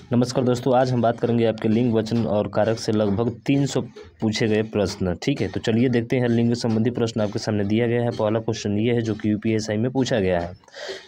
नमस्कार दोस्तों, आज हम बात करेंगे आपके लिंग, वचन और कारक से लगभग 300 पूछे गए प्रश्न। ठीक है, तो चलिए देखते हैं। लिंग संबंधी प्रश्न आपके सामने दिया गया है। पहला क्वेश्चन ये है जो कि यूपीएससी में पूछा गया है।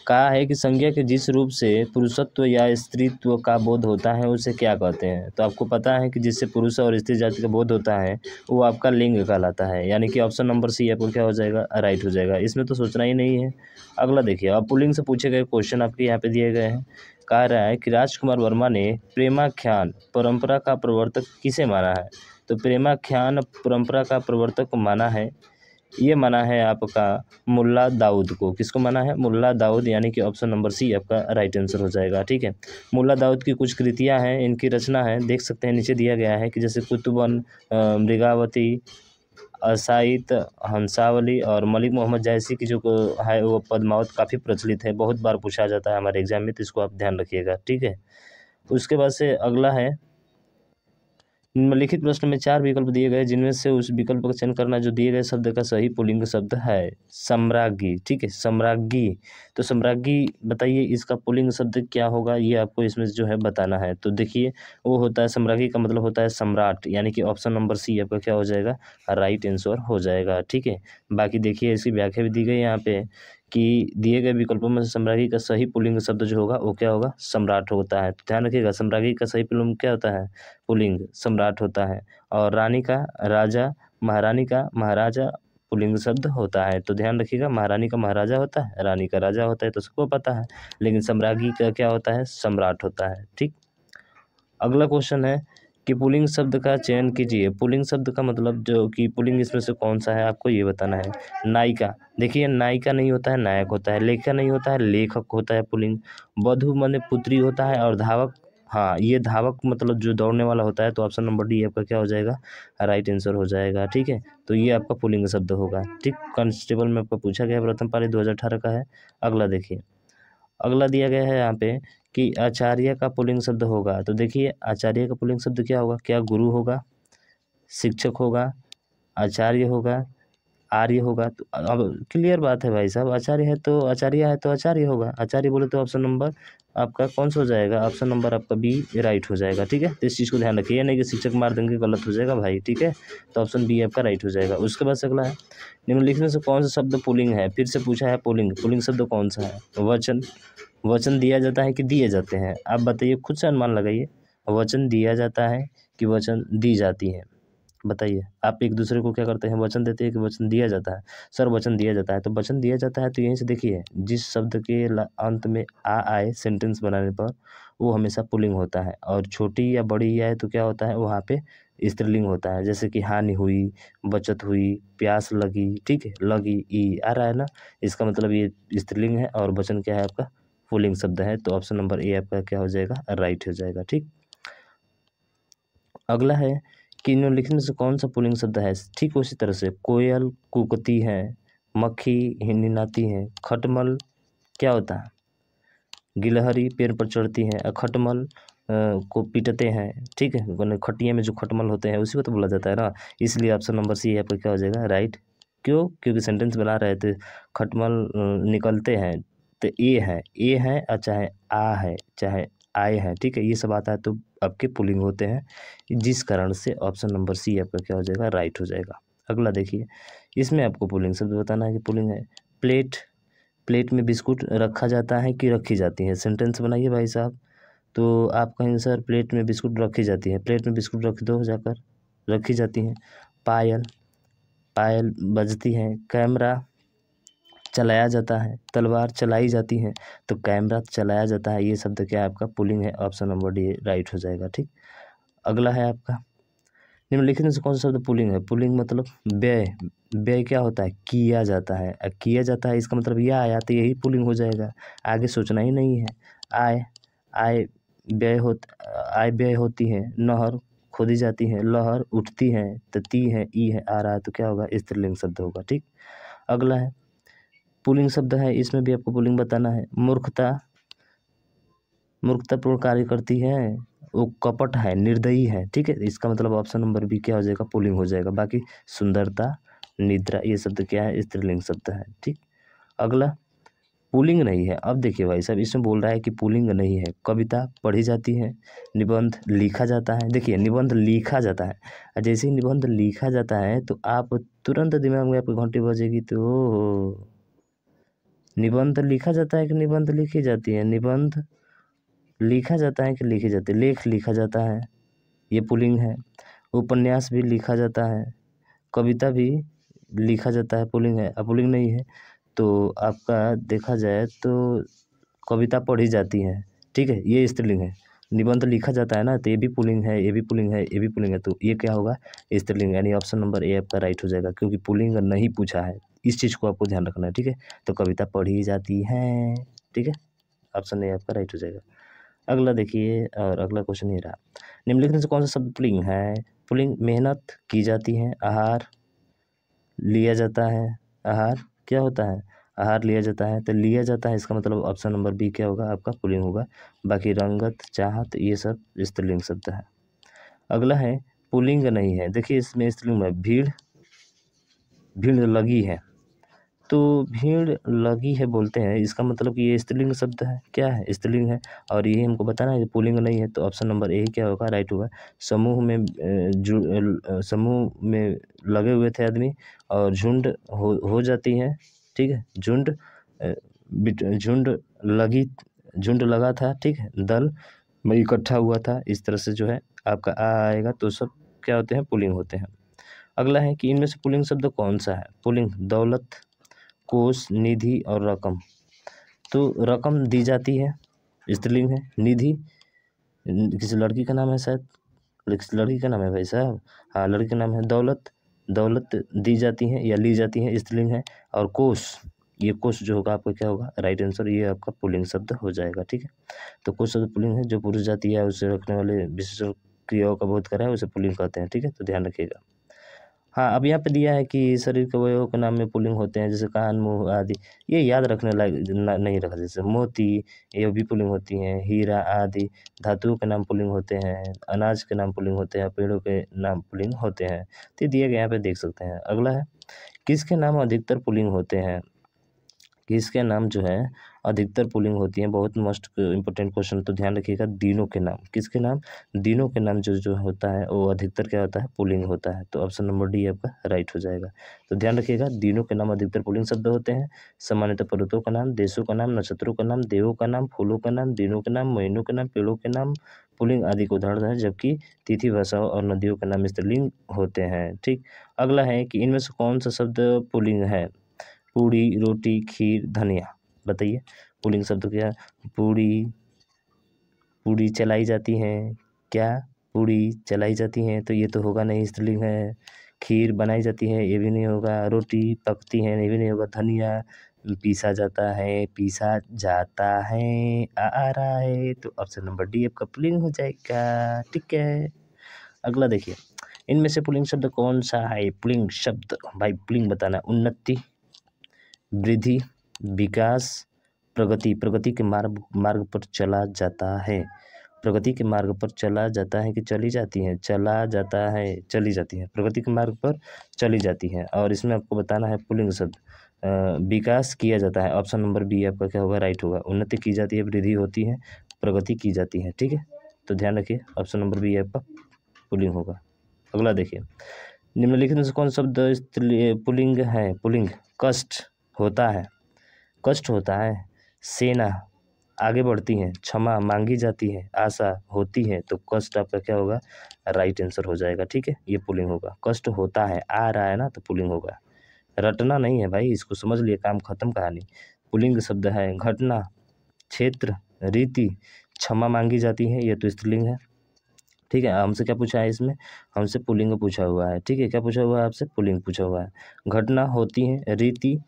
कहा है कि संज्ञा के जिस रूप से पुरुषत्व या स्त्रीत्व का बोध होता है उसे क्या कहते हैं। तो आपको पता है कि जिससे पुरुष और स्त्री जाति का बोध होता है वो आपका लिंग कहलाता है, यानी कि ऑप्शन नंबर सी आपको क्या हो जाएगा, राइट हो जाएगा। इसमें तो सोचना ही नहीं है। अगला देखिए, अब पुल्लिंग से पूछे गए क्वेश्चन आपके यहाँ पे दिए गए हैं। कह रहा है कि राजकुमार वर्मा ने प्रेमाख्यान परंपरा का प्रवर्तक किसे माना है। तो प्रेमाख्यान परंपरा का प्रवर्तक माना है, ये माना है आपका मुल्ला दाऊद को। किसको माना है? मुल्ला दाऊद, यानी कि ऑप्शन नंबर सी आपका राइट आंसर हो जाएगा। ठीक है, मुल्ला दाऊद की कुछ कृतियां हैं, इनकी रचना है, देख सकते हैं नीचे दिया गया है कि जैसे कुतुबन, मृगावती, असाइत, हंसावली और मलिक मोहम्मद जायसी की जो है वो पद्मावत काफ़ी प्रचलित है, बहुत बार पूछा जाता है हमारे एग्जाम में, तो इसको आप ध्यान रखिएगा। ठीक है, उसके बाद से अगला है, निम्नलिखित प्रश्न में 4 विकल्प दिए गए जिनमें से उस विकल्प का चयन करना जो दिए गए शब्द का सही पुल्लिंग शब्द है। सम्राज्ञी। ठीक है, सम्राज्ञी। तो सम्राज्ञी बताइए इसका पुल्लिंग शब्द क्या होगा, ये आपको इसमें जो है बताना है। तो देखिए, वो होता है, सम्राज्ञी का मतलब होता है सम्राट, यानी कि ऑप्शन नंबर सी आपका क्या हो जाएगा, राइट आंसर हो जाएगा। ठीक है, बाकी देखिए इसकी व्याख्या भी दी गई यहाँ पे कि दिए गए विकल्पों में सम्राज्ञी का सही पुल्लिंग शब्द जो होगा वो क्या होगा, सम्राट होता है। तो ध्यान रखिएगा, सम्राज्ञी का सही पुल्लिंग क्या होता है, पुल्लिंग सम्राट होता है। और रानी का राजा, महारानी का महाराजा पुल्लिंग शब्द होता है। तो ध्यान रखिएगा, महारानी का महाराजा होता है, रानी का राजा होता है, तो सबको पता है। लेकिन सम्राज्ञी का क्या होता है, सम्राट होता है। ठीक, अगला क्वेश्चन है कि पुल्लिंग शब्द का चयन कीजिए। पुल्लिंग शब्द का मतलब जो कि पुल्लिंग इसमें से कौन सा है आपको ये बताना है। नायिका, देखिए नायिका नहीं होता है, नायक होता है। लेखिका नहीं होता है, लेखक होता है पुल्लिंग। वधू माने पुत्री होता है। और धावक, हाँ ये धावक मतलब जो दौड़ने वाला होता है। तो ऑप्शन नंबर डी आपका क्या हो जाएगा, राइट आंसर हो जाएगा। ठीक है, तो ये आपका पुल्लिंग शब्द होगा। ठीक, कांस्टेबल में आपका पूछा गया, प्रथम पाली 2018 का है। अगला देखिए, अगला दिया गया है यहाँ पे कि आचार्य का पुल्लिंग शब्द होगा। तो देखिए आचार्य का पुल्लिंग शब्द क्या होगा, क्या गुरु होगा, शिक्षक होगा, आचार्य होगा, आर्य होगा। तो अब क्लियर बात है भाई साहब, आचार्य है तो आचार्य है तो आचार्य होगा। आचार्य बोले तो ऑप्शन नंबर आपका कौन सा हो जाएगा, ऑप्शन नंबर आपका बी राइट हो जाएगा। ठीक है, तो इस चीज़ को ध्यान रखिए, नहीं कि शिक्षक मार देंगे गलत हो जाएगा भाई। ठीक है, तो ऑप्शन बी आपका राइट हो जाएगा। उसके बाद से अगला है, निम्नलिखित में से कौन सा शब्द पुल्लिंग है। फिर से पूछा है पुल्लिंग, पुल्लिंग शब्द कौन सा है। वचन, वचन दिया जाता है कि दिए जाते हैं, आप बताइए, खुद से अनुमान लगाइए। वचन दिया जाता है कि वचन दी जाती है, बताइए। आप एक दूसरे को क्या करते हैं, वचन देते हैं कि वचन दिया जाता है। सर वचन दिया जाता है, तो वचन दिया जाता है तो यहीं से देखिए, जिस शब्द के अंत में आ आए सेंटेंस बनाने पर वो हमेशा पुल्लिंग होता है। और छोटी या बड़ी आए तो क्या होता है, वहाँ पे स्त्रीलिंग होता है। जैसे कि हानि हुई, बचत हुई, प्यास लगी। ठीक है, लगी ई आ रहा है ना, इसका मतलब ये स्त्रीलिंग है और वचन क्या है आपका, पुल्लिंग शब्द है। तो ऑप्शन नंबर ए आपका क्या हो जाएगा, राइट हो जाएगा। ठीक, अगला है कि निम्नलिखित में से कौन सा पुल्लिंग शब्द है। ठीक उसी तरह से कोयल कूकती है, मक्खी हिनहिनाती है, खटमल क्या होता है, गिलहरी पेड़ पर चढ़ती है, खटमल को पीटते हैं। ठीक है, खटिया में जो खटमल होते हैं उसी को तो बोला जाता है ना, इसलिए ऑप्शन नंबर सी यहाँ पर क्या हो जाएगा, राइट। क्यों, क्योंकि सेंटेंस बना रहे थे, खटमल निकलते हैं, तो ए है और चाहे आ है चाहे आए हैं। ठीक है, ये सब आता है तो आपके पुल्लिंग होते हैं, जिस कारण से ऑप्शन नंबर सी आपका क्या हो जाएगा, राइट हो जाएगा। अगला देखिए, इसमें आपको पुल्लिंग शब्द बताना है कि पुल्लिंग है। प्लेट, प्लेट में बिस्कुट रखा जाता है कि रखी जाती है, सेंटेंस बनाइए भाई साहब। तो आप कहेंगे सर प्लेट में बिस्कुट रखी जाती है, प्लेट में बिस्कुट रख दो जाकर, रखी जाती हैं। पायल, पायल बजती है। कैमरा चलाया जाता है, तलवार चलाई जाती है, तो कैमरा चलाया जाता है, ये शब्द क्या है आपका, पुल्लिंग है। ऑप्शन नंबर डी राइट हो जाएगा। ठीक, अगला है आपका, निम्नलिखित में से कौन सा शब्द पुल्लिंग है। पुल्लिंग मतलब व्यय, व्यय क्या होता है, किया जाता है। किया जाता है इसका मतलब यह आया तो यही पुल्लिंग हो जाएगा, आगे सोचना ही नहीं है। आय, आय व्यय आय व्यय होती है। नहर खोदी जाती है, लहर उठती है, तो ती है, ई है, आ रहा है, तो क्या होगा, स्त्रीलिंग शब्द होगा। ठीक, अगला है, पुल्लिंग शब्द है, इसमें भी आपको पुल्लिंग बताना है। मूर्खता, मूर्खतापूर्ण कार्य करती है, वो कपट है, निर्दयी है। ठीक है, इसका मतलब ऑप्शन नंबर बी क्या हो जाएगा, पुल्लिंग हो जाएगा। बाकी सुंदरता, निद्रा, ये शब्द क्या है, स्त्रीलिंग शब्द है। ठीक, अगला, पुल्लिंग नहीं है। अब देखिए भाई साहब, इसमें बोल रहा है कि पुल्लिंग नहीं है। कविता पढ़ी जाती है, निबंध लिखा जाता है। देखिए निबंध लिखा जाता है, और जैसे ही निबंध लिखा जाता है तो आप तुरंत दिमाग में आपकी घंटी बजेगी, तो ओहो, निबंध लिखा जाता है कि निबंध लिखी जाती है? निबंध लिखा जाता है कि लिखी जाती है? लेख लिखा जाता है, ये पुल्लिंग है। उपन्यास भी लिखा जाता है, कविता भी लिखा जाता है, पुल्लिंग है। अब पुल्लिंग नहीं है तो आपका देखा जाए तो कविता पढ़ी जाती है, ठीक है, ये स्त्रीलिंग है। निबंध लिखा जाता है ना, तो ये भी पुल्लिंग है, ये भी पुल्लिंग है, ये भी पुल्लिंग है, तो ये क्या होगा? स्त्रीलिंग, यानी ऑप्शन नंबर ए आपका राइट हो जाएगा, क्योंकि पुल्लिंग नहीं पूछा है। इस चीज़ को आपको ध्यान रखना है, ठीक है। तो कविता पढ़ी जाती है, ठीक है, ऑप्शन ए आपका राइट हो जाएगा। अगला देखिए, और अगला क्वेश्चन ये रहा, निम्नलिखित में से कौन सा शब्द पुल्लिंग है? पुल्लिंग मेहनत की जाती है, आहार लिया जाता है। आहार क्या होता है? आहार लिया जाता है, तो लिया जाता है, इसका मतलब ऑप्शन नंबर बी क्या होगा? आपका पुल्लिंग होगा। बाकी रंगत, चाहत, ये सब स्त्रीलिंग शब्द है। अगला है पुल्लिंग नहीं है। देखिए इसमें स्त्रीलिंग में भीड़, भीड़ लगी है, तो भीड़ लगी है बोलते हैं, इसका मतलब कि ये स्त्रीलिंग शब्द है। क्या है? स्त्रीलिंग है। और ये हमको बताना है कि पुल्लिंग नहीं है, तो ऑप्शन नंबर ए क्या होगा? राइट होगा। समूह में समूह में लगे हुए थे आदमी, और झुंड हो जाती है, ठीक है। झुंड झुंड लगी, झुंड लगा था, ठीक है, दल में इकट्ठा हुआ था, इस तरह से जो है आपका आ आएगा, तो सब क्या होते हैं? पुल्लिंग होते हैं। अगला है कि इनमें से पुल्लिंग शब्द कौन सा है? पुल्लिंग दौलत, कोष, निधि और रकम। तो रकम दी जाती है, स्त्रीलिंग है। निधि किसी लड़की का नाम है शायद, किसी लड़की का नाम है भाई साहब, हाँ लड़की का नाम है। दौलत, दौलत दी जाती है या ली जाती है, स्त्रीलिंग है। और कोष, ये कोष जो होगा आपका क्या होगा? राइट आंसर, ये आपका पुल्लिंग शब्द हो जाएगा, ठीक है। तो कोष शब्द पुल्लिंग है, जो पुरुष जाति है उसे रखने वाले विशेषण क्रियाओं का बोध कराए उसे पुल्लिंग कहते हैं, ठीक है, तो ध्यान रखिएगा। हाँ, अब यहाँ पे दिया है कि शरीर के अवयवों के नाम में पुल्लिंग होते हैं, जैसे कान, मुंह आदि। ये याद रखने लायक नहीं रखा। जैसे मोती, ये भी पुल्लिंग होती हैं, हीरा आदि। धातुओं के नाम पुल्लिंग होते हैं, अनाज के नाम पुल्लिंग होते हैं, पेड़ों के नाम पुल्लिंग होते हैं। तो ये दिए गए यहाँ पे देख सकते हैं। अगला है, किसके नाम अधिकतर पुल्लिंग होते हैं? किसके नाम जो है अधिकतर पुल्लिंग होती है? बहुत मोस्ट इंपॉर्टेंट क्वेश्चन, तो ध्यान रखिएगा। तीनों के नाम, किसके नाम? तीनों के नाम जो जो होता है वो अधिकतर क्या होता है? पुल्लिंग होता है, तो ऑप्शन नंबर डी आपका राइट हो जाएगा। तो ध्यान रखिएगा, तीनों के नाम अधिकतर पुल्लिंग शब्द होते हैं। सामान्यतः पर्वतों का नाम, देशों का नाम, नक्षत्रों का नाम, देवों का नाम, फूलों का नाम, दिनों के नाम, महीनों के नाम, पेड़ों के नाम पुल्लिंग आदि को उदाहरण है, जबकि तिथि, भाषाओं और नदियों के नाम स्त्रीलिंग होते हैं, ठीक। अगला है कि इनमें से कौन सा शब्द पुल्लिंग है? पूड़ी, रोटी, खीर, धनिया। बताइए पुल्लिंग शब्द क्या? पूड़ी, पूड़ी चलाई जाती हैं, क्या पूड़ी चलाई जाती हैं? तो ये तो होगा नहीं, स्त्रीलिंग है। खीर बनाई जाती है, ये भी नहीं होगा। रोटी पकती है, ये भी नहीं होगा। धनिया पीसा जाता है, पीसा जाता है, आ रहा है, तो ऑप्शन नंबर डी आपका पुल्लिंग हो जाएगा, ठीक है। अगला देखिए, इनमें से पुल्लिंग शब्द कौन सा है? पुल्लिंग शब्द भाई, पुल्लिंग बताना। उन्नति, वृद्धि, विकास, प्रगति। प्रगति के मार्ग पर चला जाता है। प्रगति के मार्ग पर चला जाता है कि चली जाती है? चला जाता है, चली जाती है, प्रगति के मार्ग पर चली जाती है। और इसमें आपको बताना है पुल्लिंग शब्द विकास किया जाता है, ऑप्शन नंबर बी आपका क्या होगा? राइट होगा। उन्नति की जाती है, वृद्धि होती है, प्रगति की जाती है, ठीक है। तो ध्यान रखिए, ऑप्शन नंबर बी आपका पुल्लिंग होगा। अगला देखिए, निम्नलिखित में से कौन शब्द पुल्लिंग है? पुल्लिंग कष्ट होता है, कष्ट होता है। सेना आगे बढ़ती है, क्षमा मांगी जाती है, आशा होती है, तो कष्ट आपका क्या होगा? राइट आंसर हो जाएगा, ठीक है, ये पुल्लिंग होगा। कष्ट होता है, आ रहा है ना, तो पुल्लिंग होगा। रटना नहीं है भाई, इसको समझ लिए, काम खत्म कहानी। पुल्लिंग शब्द है। घटना, क्षेत्र, रीति, क्षमा मांगी जाती है, ये तो स्त्रीलिंग है, ठीक है। हमसे क्या पूछा है इसमें? हमसे पुल्लिंग पूछा हुआ है, ठीक है। क्या पूछा हुआ है आपसे? पुल्लिंग पूछा हुआ है। घटना होती है, रीति,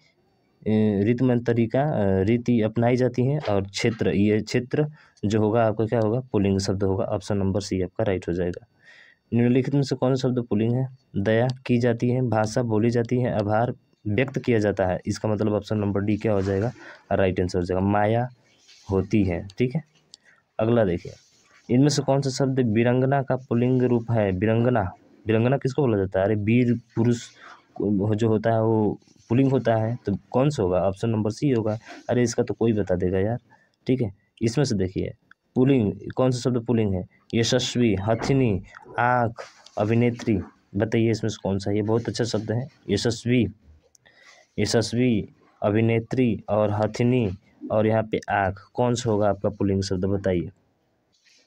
रीतिमत तरीका, रीति अपनाई जाती है, और क्षेत्र, ये क्षेत्र जो होगा आपका क्या होगा? पुल्लिंग शब्द होगा। ऑप्शन नंबर सी आपका राइट हो जाएगा। निम्नलिखित में से कौन सा शब्द पुल्लिंग है? दया की जाती है, भाषा बोली जाती है, आभार व्यक्त किया जाता है, इसका मतलब ऑप्शन नंबर डी क्या हो जाएगा? राइट आंसर हो जाएगा। माया होती है, ठीक है। अगला देखिए, इनमें से कौन सा शब्द वीरंगना का पुल्लिंग रूप है? वीरंगना, वीरंगना किसको बोला जाता है? अरे वीर पुरुष जो होता है वो पुलिंग होता है, तो कौन सा होगा? ऑप्शन नंबर सी होगा। अरे इसका तो कोई बता देगा यार। ठीक है, इसमें से देखिए पुलिंग कौन सा शब्द पुलिंग है? यशस्वी, हथिनी, आँख, अभिनेत्री, बताइए इसमें से कौन सा? ये बहुत अच्छा शब्द है, यशस्वी, यशस्वी, अभिनेत्री और हथिनी और यहाँ पे आँख, कौन सा होगा आपका पुलिंग शब्द बताइए?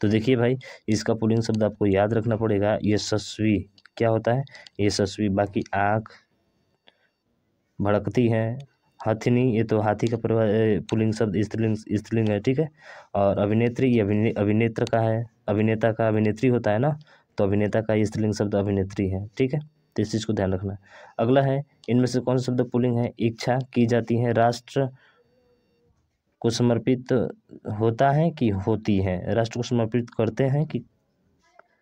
तो देखिए भाई, इसका पुलिंग शब्द आपको याद रखना पड़ेगा, यशस्वी क्या होता है? यशस्वी। बाकी आँख, भड़कती है, हथिनी ये तो हाथी का पुलिंग शब्द स्त्रीलिंग है। ठीक है, और अभिनेत्री ये अभिनेत्र का है, अभिनेता का अभिनेत्री होता है ना, तो अभिनेता का स्त्रीलिंग शब्द अभिनेत्री है। ठीक है, तो इस चीज़ को ध्यान रखना। अगला है, इनमें से कौन सा शब्द पुलिंग है? इच्छा की जाती है, राष्ट्र को समर्पित होता है कि होती है? राष्ट्र को समर्पित करते हैं कि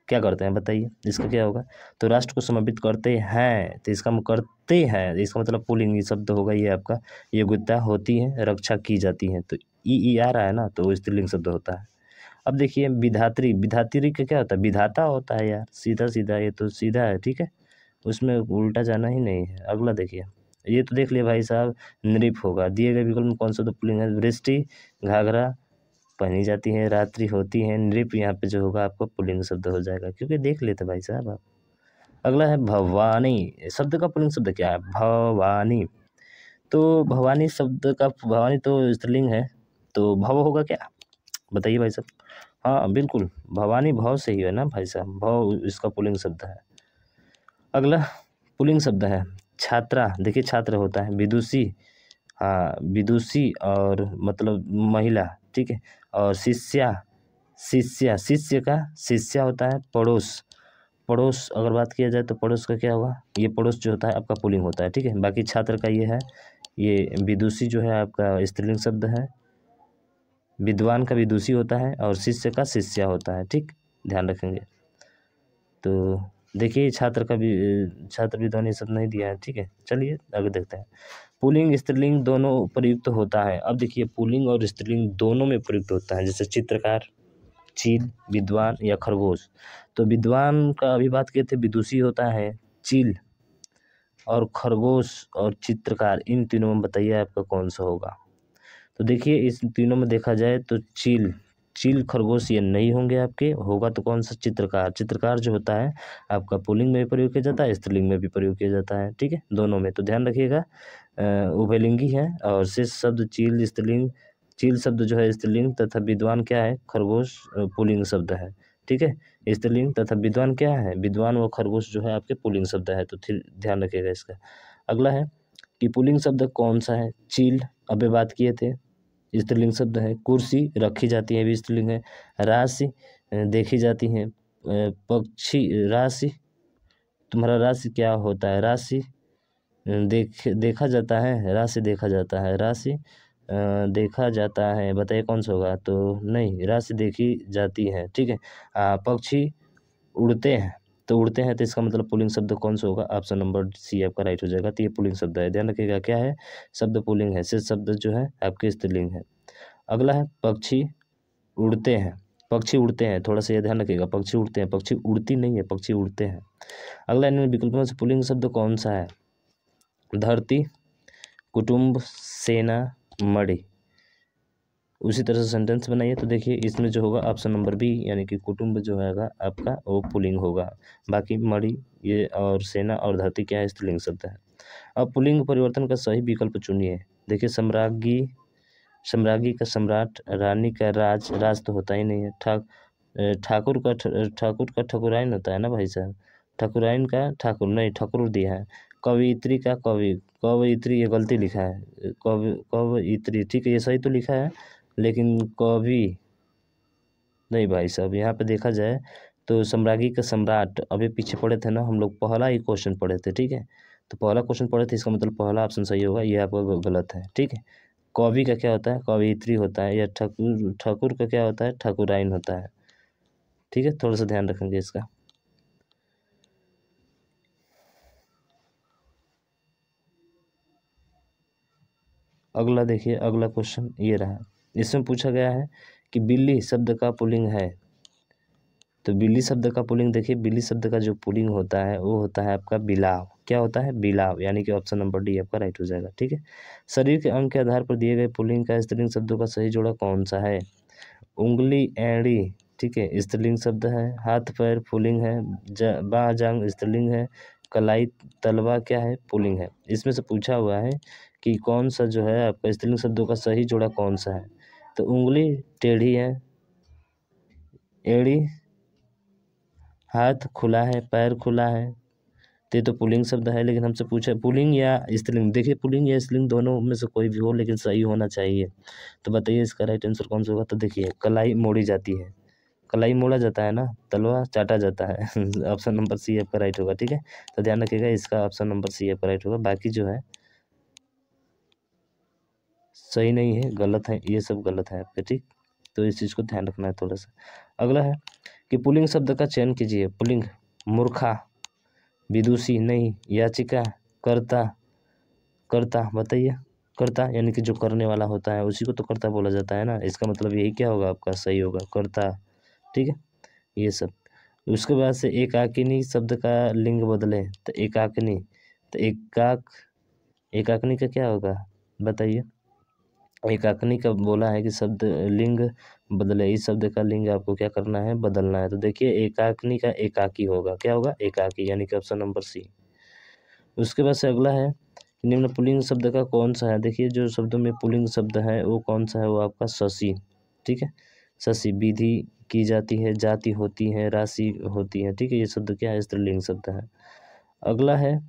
क्या करते हैं बताइए, इसका क्या होगा? तो राष्ट्र को समर्पित करते हैं, तो इसका करते हैं, इसका मतलब पुल्लिंग शब्द होगा ये आपका। योग्यता होती है, रक्षा की जाती है, तो ई आ रहा है ना, तो वो स्त्रीलिंग शब्द होता है। अब देखिए विधात्री, विधात्री का क्या होता है? विधाता होता है यार, सीधा सीधा, ये तो सीधा है। ठीक है, उसमें उल्टा जाना ही नहीं है। अगला देखिए, ये तो देख लिया भाई साहब, नृप होगा। दिए गए विकल्प में कौन सा तो पुल्लिंग है? वृष्टि, घाघरा पहनी जाती है, रात्रि होती है, नृप यहाँ पे जो होगा आपको पुल्लिंग शब्द हो जाएगा, क्योंकि देख लेते भाई साहब आप। अगला है भवानी, शब्द का पुल्लिंग शब्द क्या है? भवानी। तो भवानी शब्द का, भवानी तो स्त्रीलिंग है, तो भव होगा क्या? बताइए भाई साहब। हाँ बिल्कुल, भवानी भव से ही है ना भाई साहब, भव इसका पुल्लिंग शब्द है। अगला पुल्लिंग शब्द है छात्रा। देखिए छात्र होता है, विदुषी, हाँ विदुषी और मतलब महिला। ठीक है, और शिष्या, शिष्य का शिष्या होता है, पड़ोस, पड़ोस अगर बात किया जाए तो पड़ोस का क्या होगा? ये पड़ोस जो होता है आपका पुल्लिंग होता है। ठीक है, बाकी छात्र का ये है, ये विदुषी जो है आपका स्त्रीलिंग शब्द है, विद्वान का विदुषी होता है और शिष्य का शिष्या होता है। ठीक, ध्यान रखेंगे। तो देखिए छात्र का भी, छात्र विद्वान ये सब नहीं दिया है। ठीक है, चलिए आगे देखते हैं। पुल्लिंग स्त्रीलिंग दोनों प्रयुक्त होता है। अब देखिए पुल्लिंग और स्त्रीलिंग दोनों में प्रयुक्त होता है, जैसे चित्रकार, चील, विद्वान या खरगोश। तो विद्वान का अभी बात किए थे, विदुषी होता है, चील और खरगोश और चित्रकार, इन तीनों में बताइए आपका कौन सा होगा? तो देखिए इस तीनों में देखा जाए तो चील, चील खरगोश ये नहीं होंगे आपके, होगा तो कौन सा? चित्रकार। चित्रकार जो होता है आपका पुल्लिंग में भी प्रयोग किया जाता है, स्त्रीलिंग में भी प्रयोग किया जाता है। ठीक है, दोनों में, तो ध्यान रखिएगा उभयलिंगी है। और शेष शब्द चील स्त्रीलिंग, चील शब्द जो है स्त्रीलिंग, तथा विद्वान क्या है? खरगोश पुल्लिंग शब्द है। ठीक है, स्त्रीलिंग तथा विद्वान क्या है? विद्वान व खरगोश जो है आपके पुल्लिंग शब्द है, तो फिर ध्यान रखिएगा इसका। अगला है कि पुल्लिंग शब्द कौन सा है? चील अबे बात किए थे, स्त्रीलिंग शब्द है। कुर्सी रखी जाती है, भी स्त्रीलिंग है। राशि देखी जाती है, पक्षी, राशि, तुम्हारा राशि क्या होता है? राशि देखा जाता है, राशि देखा जाता है, राशि देखा जाता है, बताइए कौन सा होगा? तो नहीं, राशि देखी जाती है। ठीक है, पक्षी उड़ते हैं, तो उड़ते हैं, तो इसका मतलब पुल्लिंग शब्द कौन सा होगा? ऑप्शन नंबर सी आपका राइट हो जाएगा। तो ये पुल्लिंग शब्द है, ध्यान रखिएगा क्या है? शब्द पुल्लिंग है, शेष शब्द जो है आपके स्त्रीलिंग है। अगला है पक्षी उड़ते हैं, पक्षी उड़ते हैं, थोड़ा सा ये ध्यान रखिएगा, पक्षी उड़ते हैं, पक्षी उड़ती नहीं है, पक्षी उड़ते हैं। अगला इनमें विकल्पों से पुल्लिंग शब्द कौन सा है? धरती, कुटुंब, सेना, मणि। उसी तरह से सेंटेंस बनाइए, तो देखिए इसमें जो होगा ऑप्शन नंबर बी, यानी कि कुटुंब जो हैगा आपका वो पुल्लिंग होगा। बाकी मणि ये और सेना और धरती क्या है? स्त्रीलिंग शब्द है। अब पुल्लिंग परिवर्तन का सही विकल्प चुनिए। देखिए सम्राज्ञी, सम्राज्ञी का सम्राट, रानी का राज, राज तो होता ही नहीं है। ठाकुर का ठकुराइन होता है ना भाई साहब, ठकुराइन का ठाकुर नहीं, ठकुर दिया है। कवियत्री का कवि, कवियत्री ये गलती लिखा है, कवियत्री, ठीक है ये सही तो लिखा है, लेकिन कवि नहीं भाई साहब। यहाँ पे देखा जाए तो सम्राज्ञी का सम्राट, अभी पीछे पढ़े थे ना हम लोग, पहला ही क्वेश्चन पढ़े थे। ठीक है, तो पहला क्वेश्चन पढ़े थे, इसका मतलब पहला ऑप्शन सही होगा, ये आपका गलत है। ठीक है, कवि का क्या होता है? कवियत्री होता है, या ठाकुर, ठाकुर का क्या होता है? ठाकुराइन होता है। ठीक है, थोड़ा सा ध्यान रखेंगे इसका। अगला देखिए, अगला क्वेश्चन ये रहा, इसमें पूछा गया है कि बिल्ली शब्द का पुल्लिंग है, तो बिल्ली शब्द का पुल्लिंग देखिए, बिल्ली शब्द का जो पुल्लिंग होता है वो होता है आपका बिलाव। क्या होता है? बिलाव, यानी कि ऑप्शन नंबर डी आपका राइट हो जाएगा। ठीक है, शरीर के अंग के आधार पर दिए गए पुल्लिंग का स्त्रीलिंग शब्दों का सही जोड़ा कौन सा है? उंगली, एड़ी, ठीक है, स्त्रीलिंग शब्द है। हाथ पैर पुल्लिंग है। बाह जांग स्त्रीलिंग है। कलाई तलवा क्या है? पुल्लिंग है। इसमें से पूछा हुआ है कि कौन सा जो है आपका स्त्रीलिंग शब्दों का सही जोड़ा कौन सा है? तो उंगली टेढ़ी है, एड़ी, हाथ खुला है, पैर खुला है, तो ये तो पुल्लिंग शब्द है। लेकिन हमसे पूछा पुल्लिंग या स्त्रीलिंग, देखिए पुल्लिंग या स्त्रीलिंग दोनों में से कोई भी हो लेकिन सही होना चाहिए। तो बताइए इसका राइट आंसर कौन सा होगा? तो देखिए कलाई मोड़ी जाती है, कलाई मोड़ा जाता है ना, तलवा चाटा जाता है। ऑप्शन नंबर सी आपका राइट होगा। ठीक है, तो ध्यान रखिएगा, इसका ऑप्शन नंबर सी आपका राइट होगा। बाकी जो है सही नहीं है, गलत है, ये सब गलत है आपके। ठीक, तो इस चीज़ को ध्यान रखना है थोड़ा सा। अगला है कि पुल्लिंग शब्द का चयन कीजिए। पुल्लिंग मूर्खा, विदुषी नहीं, याचिका, कर्ता, कर्ता बताइए। कर्ता यानी कि जो करने वाला होता है उसी को तो कर्ता बोला जाता है ना, इसका मतलब यही क्या होगा आपका? सही होगा, कर्ता। ठीक है, ये सब। उसके बाद से एकाकिनी शब्द का लिंग बदले, तो एकाकिनी, तो एकाकिनी का क्या होगा बताइए? एकाकिनी का बोला है कि शब्द लिंग बदले, इस शब्द का लिंग आपको क्या करना है? बदलना है। तो देखिए एकाकिनी का एकाकी होगा, क्या होगा? एकाकी, यानी कि ऑप्शन नंबर सी। उसके बाद से अगला है निम्न पुल्लिंग शब्द का कौन सा है? देखिए जो शब्दों में पुल्लिंग शब्द है वो कौन सा है? वो आपका शशि। ठीक है, शशि, विधि की जाती है, जाति होती है, राशि होती है। ठीक है, ये शब्द क्या है? स्त्रीलिंग शब्द है। अगला है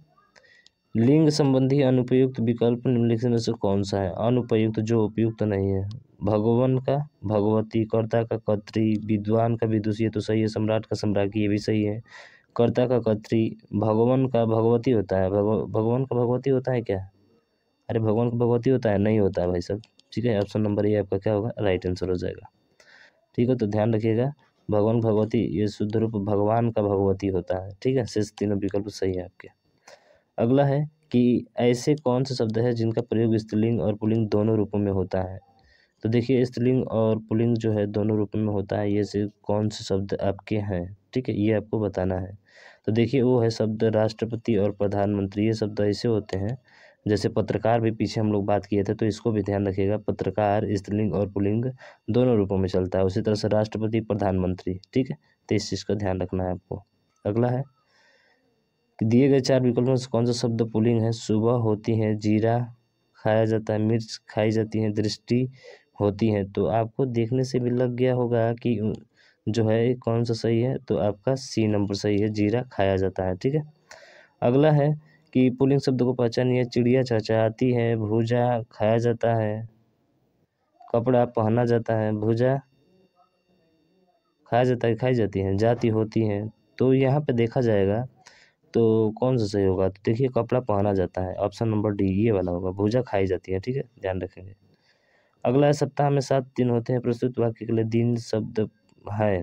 लिंग संबंधी अनुपयुक्त विकल्प निम्नलिखित में से कौन सा है? अनुपयुक्त, जो उपयुक्त नहीं है। भगवान का भगवती, कर्ता का कर्त्री, विद्वान का विदुषी, ये तो सही है। सम्राट का सम्राज्ञी, ये भी सही है। कर्ता का कर्त्री, भगवान का भगवती होता है। भगवान का भगवती होता है क्या? अरे भगवान का भगवती होता है? नहीं होता है भाई साहब। ठीक है, ऑप्शन नंबर ये आपका क्या होगा? राइट आंसर हो जाएगा। ठीक है, तो ध्यान रखिएगा, भगवान भगवती ये शुद्ध रूप भगवान का भगवती होता है। ठीक है, शेष तीनों विकल्प सही है आपके। अगला है कि ऐसे कौन से शब्द है जिनका प्रयोग स्त्रीलिंग और पुल्लिंग दोनों रूपों में होता है? तो देखिए स्त्रीलिंग और पुल्लिंग जो है दोनों रूपों में होता है, ये से कौन से शब्द आपके हैं? ठीक है, ये आपको बताना है। तो देखिए वो है शब्द राष्ट्रपति और प्रधानमंत्री, ये शब्द ऐसे होते हैं। जैसे पत्रकार भी पीछे हम लोग बात किए थे, तो इसको भी ध्यान रखिएगा, पत्रकार स्त्रीलिंग और पुल्लिंग दोनों रूपों में चलता है। उसी तरह से राष्ट्रपति, प्रधानमंत्री। ठीक है, तो इस चीज़ का ध्यान रखना है आपको। अगला है कि दिए गए चार विकल्पों से कौन सा शब्द पुल्लिंग है? सुबह होती है, जीरा खाया जाता है, मिर्च खाई जाती है, दृष्टि होती है। तो आपको देखने से भी लग गया होगा कि जो है कौन सा सही है, तो आपका सी नंबर सही है, जीरा खाया जाता है। ठीक है, अगला है कि पुल्लिंग शब्द को पहचानिए। चिड़िया चहचहाती है, भूजा खाया जाता है, कपड़ा पहना जाता है, भूजा खाया जाता है, खाई जाती है, जाति होती है। तो यहाँ पे देखा जाएगा तो कौन सा सही होगा? तो देखिए कपड़ा पहना जाता है, ऑप्शन नंबर डी ये वाला होगा। भूजा खाई जाती है। ठीक है, ध्यान रखेंगे। अगला है सप्ताह में 7 दिन होते हैं, प्रस्तुत वाक्य के लिए दिन शब्द है।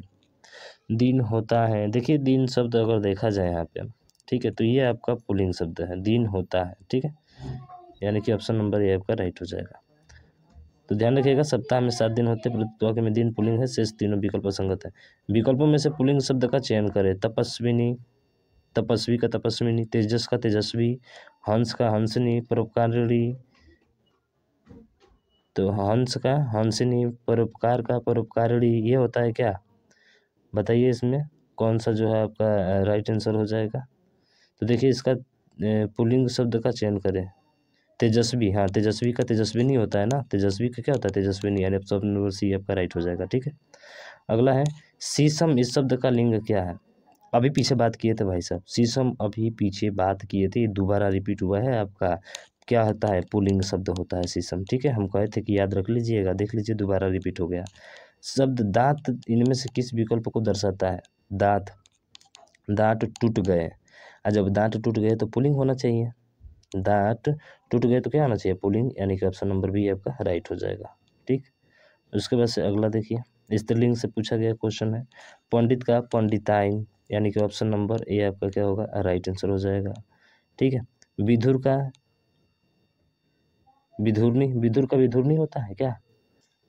दिन होता है, देखिए दिन शब्द अगर देखा जाए यहाँ पे, ठीक है, तो ये आपका पुल्लिंग शब्द है, दिन होता है। ठीक है, यानी कि ऑप्शन नंबर ये आपका राइट हो जाएगा। तो ध्यान रखिएगा, सप्ताह में 7 दिन होते हैं, प्रस्तुत वाक्य में दिन पुल्लिंग है, शेष तीनों विकल्प संगत है। विकल्पों में से पुल्लिंग शब्द का चयन करें। तपस्विनी, तपस्वी का तपस्विनी, तेजस का तेजस्वी, हंस का हंसनी, परोपकारिणी, तो हंस का हंसनी, परोपकार का परोपकारिणी, ये होता है क्या? बताइए इसमें कौन सा जो है आपका राइट आंसर हो जाएगा? तो देखिए इसका पुल्लिंग शब्द का चयन करें। तेजस्वी, हाँ तेजस्वी का तेजस्विनी होता है ना, तेजस्वी का क्या होता है? तेजस्विनी, यानी ऑप्शन नंबर सी आपका राइट हो जाएगा। ठीक है, अगला है शीशम, इस शब्द का लिंग क्या है? अभी पीछे बात किए थे भाई साहब, शीशम अभी पीछे बात किए थे, ये दोबारा रिपीट हुआ है आपका। क्या होता है? पुल्लिंग शब्द होता है शीशम। ठीक है, हम कहे थे कि याद रख लीजिएगा, देख लीजिए दोबारा रिपीट हो गया। शब्द दांत इनमें से किस विकल्प को दर्शाता है? दांत, दांत टूट गए, और जब दांत टूट गए तो पुल्लिंग होना चाहिए। दांत टूट गए तो क्या आना चाहिए? पुल्लिंग, यानी कि ऑप्शन नंबर बी आपका राइट हो जाएगा। ठीक, उसके बाद से अगला देखिए, स्त्रीलिंग से पूछा गया क्वेश्चन है। पंडित का पंडिताइन, यानी कि ऑप्शन नंबर ए आपका क्या होगा? राइट आंसर हो जाएगा। ठीक है, विधुर का विधुरनी, विधुर का विधुरनी होता है क्या?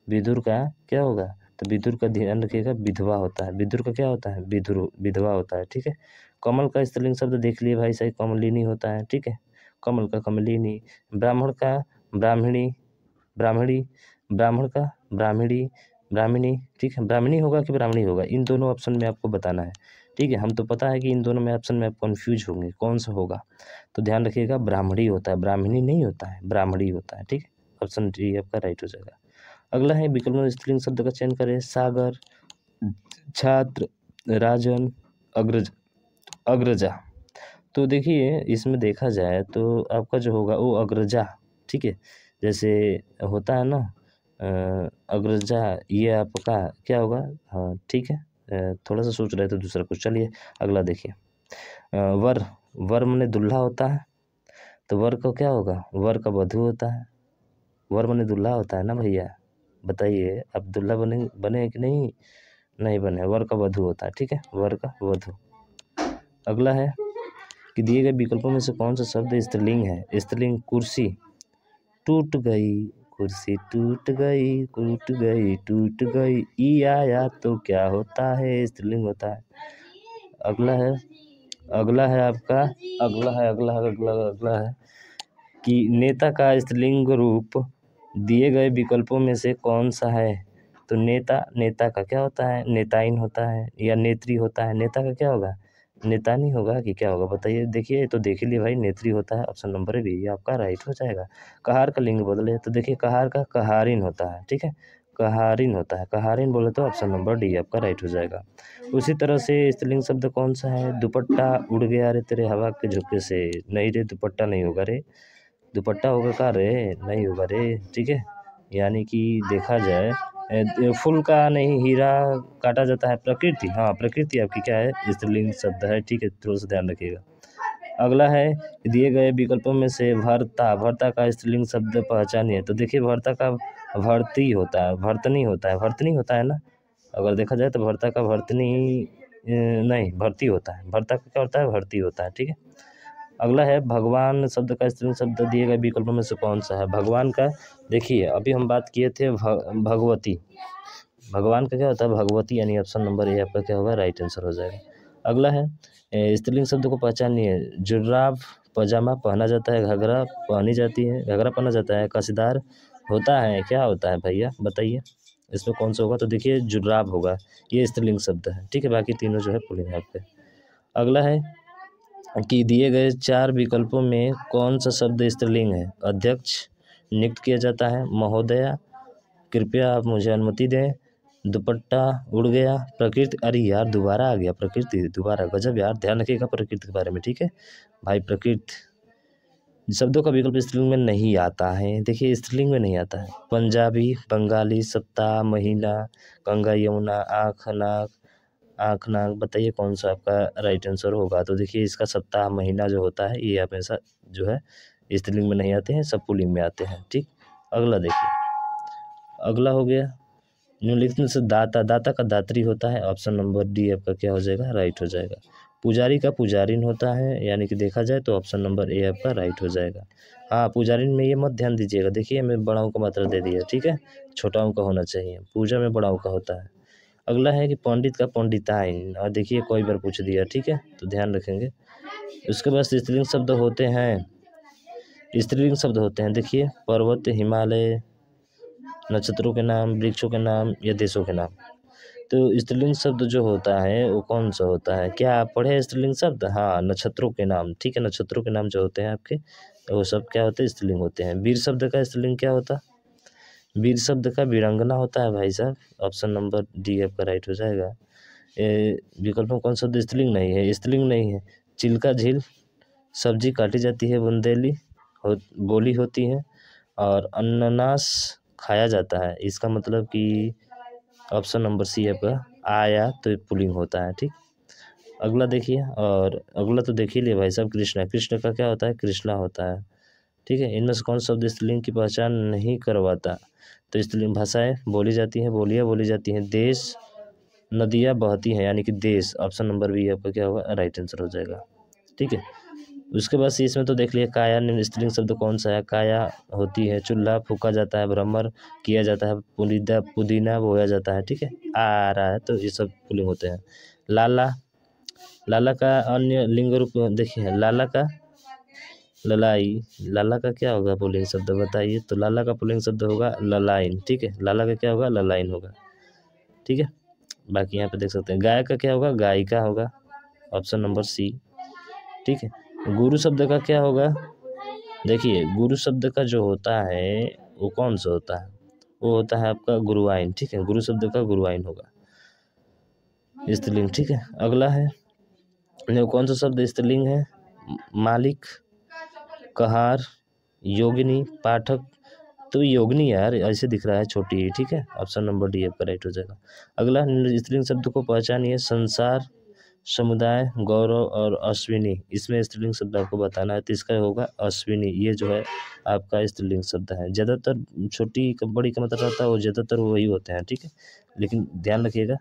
विधुर का क्या होगा? तो विदुर का ध्यान रखिएगा, विधवा होता है। विदुर का क्या होता है? विधवा होता है, ठीक है। कमल का स्त्रीलिंग शब्द देख लिए भाई साहब, कमलिनी होता है, ठीक है। कमल का कमलिनी। ब्राह्मण का ब्राह्मणी, ब्राह्मणी। ब्राह्मण का ब्राह्मणी, ब्राह्मणी, ठीक है। ब्राह्मणी होगा कि ब्राह्मणी होगा, इन दोनों ऑप्शन में आपको बताना है, ठीक है। हम तो पता है कि इन दोनों में ऑप्शन में आप कन्फ्यूज होंगे कौन सा होगा, तो ध्यान रखिएगा ब्राह्मणी होता है, ब्राह्मणी नहीं होता है, ब्राह्मणी होता है, ठीक है। ऑप्शन डी आपका राइट हो जाएगा। अगला है विकल्प में स्त्रीलिंग शब्द का चयन करें। सागर, छात्र, राजन, अग्रज, अग्रजा। तो देखिए इसमें देखा जाए तो आपका जो होगा वो अग्रजा, ठीक है। जैसे होता है ना अग्रजा, ये आपका क्या होगा? हाँ ठीक है। थोड़ा सा सोच रहे थे दूसरा कुछ। चलिए अगला देखिए। वर, वर माने दूल्हा होता है, तो वर का क्या होगा? वर का वधू होता है। वर माने दूल्हा होता है ना भैया, बताइए आप दूल्हा बने कि नहीं? नहीं बने, वर का वधू होता है, ठीक है, वर का वधू। अगला है कि दिए गए विकल्पों में से कौन सा शब्द स्त्रीलिंग है? स्त्रीलिंग कुर्सी, टूट गई कुर्सी, टूट गई, टूट गई, टूट गई, ई आया तो क्या होता है? स्त्रीलिंग होता है। अगला है, अगला है आपका, अगला है कि नेता का स्त्रीलिंग रूप दिए गए विकल्पों में से कौन सा है? तो नेता, नेता का क्या होता है? नेताइन होता है या नेत्री होता है। नेता का क्या होगा? नेतानी होगा कि क्या होगा बताइए। देखिए तो देख लिए भाई, नेत्री होता है, ऑप्शन नंबर बी ये आपका राइट हो जाएगा। कहार का लिंग बदले तो देखिए कहार का कहारिन होता है, ठीक है, कहारिन होता है। कहारिन बोले तो ऑप्शन नंबर डी आपका राइट हो जाएगा। उसी तरह से स्त्रीलिंग शब्द कौन सा है? दुपट्टा, उड़ गया रे तेरे हवा के झोंके से। नहीं रे, दुपट्टा नहीं होगा रे, दुपट्टा होगा का रे? नहीं होगा रे, ठीक है। यानी कि देखा जाए फूल का नहीं हीरा काटा जाता है, प्रकृति, हाँ प्रकृति आपकी क्या है? स्त्रीलिंग शब्द है, ठीक है, थोड़ा सा ध्यान रखिएगा। अगला है दिए गए विकल्पों में से भर्ता, भर्ता का स्त्रीलिंग शब्द पहचानिए। तो देखिए भर्ता का भर्ती होता है, भर्तनी होता है, भर्तनी होता है ना, अगर देखा जाए तो भर्ता का भर्तनी नहीं, भर्ती होता है। भर्ता का क्या होता है? भर्ती होता है, ठीक है। अगला है भगवान शब्द का स्त्रीलिंग शब्द दिए गए विकल्पों में से कौन सा है? भगवान का देखिए अभी हम बात किए थे भगवती, भगवान का क्या होता है? भगवती, यानी ऑप्शन नंबर ए आपका क्या होगा? राइट आंसर हो जाएगा। अगला है स्त्रीलिंग शब्द को पहचानिए। जुर्राब पजामा पहना जाता है, घघरा पहनी जाती है, घघरा पहना जाता है, कसीदार होता है, क्या होता है भैया बताइए इसमें कौन सा होगा? तो देखिए जुर्राब होगा, ये स्त्रीलिंग शब्द है, ठीक है। बाकी तीनों जो है पुल्लिंग है आपके। अगला है कि दिए गए 4 विकल्पों में कौन सा शब्द स्त्रीलिंग है? अध्यक्ष नियुक्त किया जाता है, महोदया कृपया आप मुझे अनुमति दें, दुपट्टा उड़ गया, प्रकृति, अरे यार दोबारा आ गया प्रकृति, दोबारा, गजब यार, ध्यान रखिएगा प्रकृति के बारे में, ठीक है भाई। प्रकृति शब्दों का विकल्प स्त्रीलिंग में नहीं आता है, देखिए स्त्रीलिंग में नहीं आता है। पंजाबी, बंगाली, सप्ताह, महीना, गंगा यमुना, आँख नाक, आँख नाक, बताइए कौन सा आपका राइट आंसर होगा? तो देखिए इसका सप्ताह, महीना जो होता है ये हमेशा जो है स्त्रीलिंग में नहीं आते हैं, सब पुल्लिंग में आते हैं, ठीक। अगला देखिए, अगला हो गया निम्नलिखित में से दाता, दाता का दात्री होता है, ऑप्शन नंबर डी आपका क्या हो जाएगा? राइट हो जाएगा। पुजारी का पुजारिन होता है, यानी कि देखा जाए तो ऑप्शन नंबर ए आपका राइट हो जाएगा। हाँ पुजारिन में ये मत ध्यान दीजिएगा, देखिए मैं बड़ाओं का मात्रा दे दिया, ठीक है, छोटाओं का होना चाहिए, पूजा में बड़ाओं का होता है। अगला है कि पंडित का पंडिताइन, और देखिए कोई बार पूछ दिया, ठीक है, तो ध्यान रखेंगे। उसके बाद स्त्रीलिंग शब्द होते हैं, स्त्रीलिंग शब्द होते हैं देखिए पर्वत, हिमालय, नक्षत्रों के नाम, वृक्षों के नाम या देशों के नाम। तो स्त्रीलिंग शब्द जो होता है वो कौन सा होता है? क्या आप पढ़े हैं स्त्रीलिंग शब्द? हाँ नक्षत्रों के नाम, ठीक है, नक्षत्रों के नाम जो होते हैं आपके वो सब क्या होते हैं? स्त्रीलिंग होते हैं। वीर शब्द का स्त्रीलिंग क्या होता? वीर शब्द का वीरांगना होता है भाई साहब, ऑप्शन नंबर डी आपका राइट हो जाएगा। विकल्प में कौन सा शब्द स्त्रीलिंग नहीं है? स्त्रीलिंग नहीं है। चिल्का झील, सब्जी काटी जाती है, बुंदेली बोली होती है, और अनानास खाया जाता है, इसका मतलब कि ऑप्शन नंबर सी आपका आया तो पुल्लिंग होता है, ठीक। अगला देखिए, और अगला तो देख ही लिए भाई साहब, कृष्णा, कृष्ण का क्या होता है? कृष्णा होता है, ठीक है। इनमें से कौन सा शब्द स्त्रीलिंग की पहचान नहीं करवाता? तो स्त्रीलिंग भाषाएं बोली जाती हैं, बोलियाँ बोली जाती हैं, देश, नदियाँ बहती हैं, यानी कि देश, ऑप्शन नंबर बी आपका क्या होगा? राइट आंसर हो जाएगा, ठीक है। उसके बाद से इसमें तो देख लिया काया निम्न स्त्रीलिंग शब्द कौन सा है। काया होती है चूल्हा, फूका जाता है भ्रमर, किया जाता है पुदीना बोया जाता है। ठीक है, आ रहा है तो ये सब पुल्लिंग होते हैं। लाला, लाला का अन्य लिंग रूप देखिए, लाला का ललाई, लाला का क्या होगा पुल्लिंग शब्द बताइए। तो लाला का पुल्लिंग शब्द होगा ललाइन। ठीक है, लाला का क्या होगा, ललाइन होगा। ठीक है, बाकी यहाँ पे देख सकते हैं। गाय का क्या होगा, गायिका होगा, ऑप्शन नंबर सी। ठीक है, गुरु शब्द का क्या होगा, देखिए गुरु शब्द का जो होता है वो कौन सा होता है, वो होता है आपका गुरुआइन। ठीक है, गुरु शब्द का गुरुआइन होगा स्त्रीलिंग। ठीक है, अगला है कौन सा शब्द स्त्रीलिंग है, मालिक, कहार, योगिनी, पाठक। तो योगिनी यार ऐसे दिख रहा है छोटी है। ठीक है, ऑप्शन नंबर डी आपका राइट हो जाएगा। अगला स्त्रीलिंग शब्द को पहचानिए, संसार, समुदाय, गौरव और अश्विनी। इसमें स्त्रीलिंग शब्द आपको बताना है तो इसका होगा अश्विनी। ये जो है आपका स्त्रीलिंग शब्द है। ज़्यादातर छोटी का बड़ी का मतलब रहता है वो ज़्यादातर वही होते हैं। ठीक है, लेकिन ध्यान रखिएगा।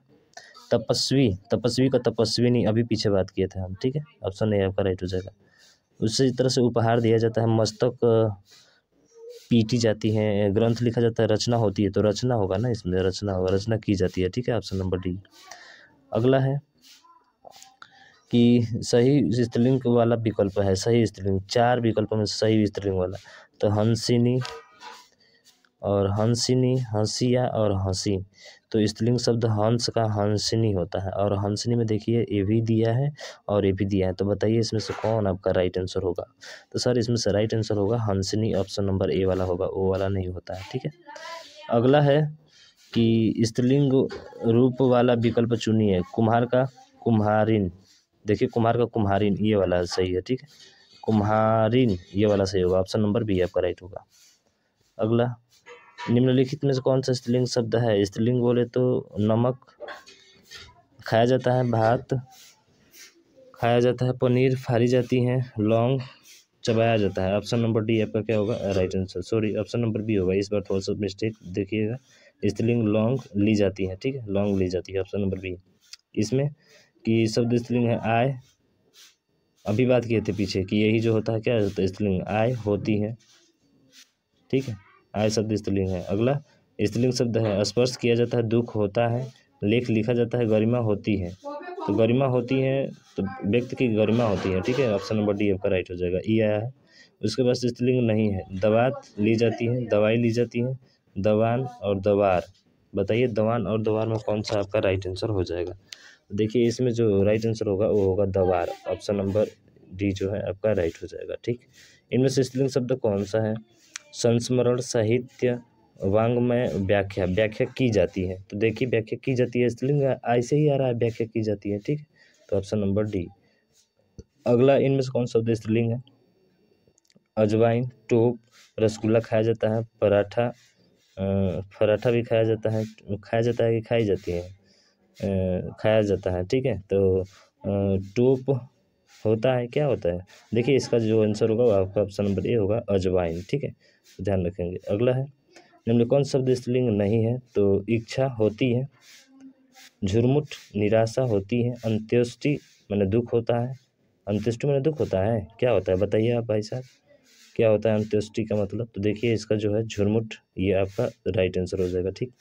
तपस्वी, तपस्वी का तपस्विनी अभी पीछे बात किए थे हम। ठीक है, ऑप्शन ए आपका राइट हो जाएगा। उसी तरह से उपहार दिया जाता है, मस्तक पीटी जाती है, ग्रंथ लिखा जाता है, रचना होती है तो रचना होगा ना, इसमें रचना होगा, रचना की जाती है। ठीक है, ऑप्शन नंबर डी। अगला है कि सही स्त्रीलिंग वाला विकल्प है, सही स्त्रीलिंग 4 विकल्पों में सही स्त्रीलिंग वाला तो हंसिनी और हंसिनी, हंसिया और हंसी। तो स्त्रीलिंग शब्द हंस का हंसिनी होता है। और हंसिनी में देखिए ए भी दिया है और ए भी दिया है, तो बताइए इसमें से कौन आपका राइट आंसर होगा। तो सर इसमें से राइट आंसर होगा हंसिनी, ऑप्शन नंबर ए वाला होगा, ओ वाला नहीं होता है। ठीक है, अगला है कि स्त्रीलिंग रूप वाला विकल्प चुनिए, कुम्हार का कुम्हारिन। देखिए कुम्हार का कुम्हारिन ये वाला सही है। ठीक है, कुम्हारिन ये वाला सही होगा, ऑप्शन नंबर बी आपका राइट होगा। अगला, निम्नलिखित में से कौन सा स्त्रीलिंग शब्द है। स्त्रीलिंग बोले तो नमक खाया जाता है, भात खाया जाता है, पनीर फाड़ी जाती है, लौंग चबाया जाता है। ऑप्शन नंबर डी आपका क्या होगा right answer, sorry option number B होगा, इस बार थोड़ा सा मिस्टेक देखिएगा। स्त्रीलिंग लौंग ली जाती है। ठीक है, लौंग ली जाती है, ऑप्शन नंबर बी। इसमें कि शब्द स्त्रीलिंग है आय, अभी बात किए थे पीछे कि यही जो होता है क्या होता है स्त्रीलिंग, आय होती है। ठीक है, आय शब्द स्त्रीलिंग है। अगला स्त्रीलिंग शब्द है स्पर्श किया जाता है, दुख होता है, लेख लिखा जाता है, गरिमा होती है। तो गरिमा होती है तो व्यक्ति की गरिमा होती है। ठीक है, ऑप्शन नंबर डी आपका राइट हो जाएगा, ई आया है। उसके बाद स्त्रीलिंग नहीं है, दवात ली जाती है, दवाई ली जाती है, दवान और दवार। बताइए दवान और दवार में कौन सा आपका राइट आंसर हो जाएगा। देखिए इसमें जो राइट आंसर होगा वो होगा दवार, ऑप्शन नंबर डी जो है आपका राइट हो जाएगा। ठीक, इनमें से स्त्रीलिंग शब्द कौन सा है, संस्मरण, साहित्य, वांग्मय, व्याख्या। व्याख्या की जाती है तो देखिए व्याख्या की जाती है स्त्रीलिंग ऐसे ही आ रहा है, व्याख्या की जाती है। ठीक, तो ऑप्शन नंबर डी। अगला, इनमें से कौन शब्द स्त्रीलिंग है, अजवाइन, टोप, रसगुल्ला खाया जाता है, पराठा, पराठा भी खाया जाता है, खाया जाता है कि खाई जाती है, खाया जाता है। ठीक है, तो टोप होता है, क्या होता है, देखिए इसका जो आंसर होगा वो आपका ऑप्शन नंबर ए होगा, अजवाइन। ठीक है, ध्यान रखेंगे। अगला है निम्न कौन शब्द स्त्रीलिंग नहीं है, तो इच्छा होती है, झुरमुट निराशा होती है, अंत्येष्टि माने दुख होता है। अंत्येष्टि माने दुख होता है, क्या होता है बताइए आप भाई साहब, क्या होता है अंत्येष्टि का मतलब। तो देखिए इसका जो है झुरमुट, ये आपका राइट आंसर हो जाएगा। ठीक,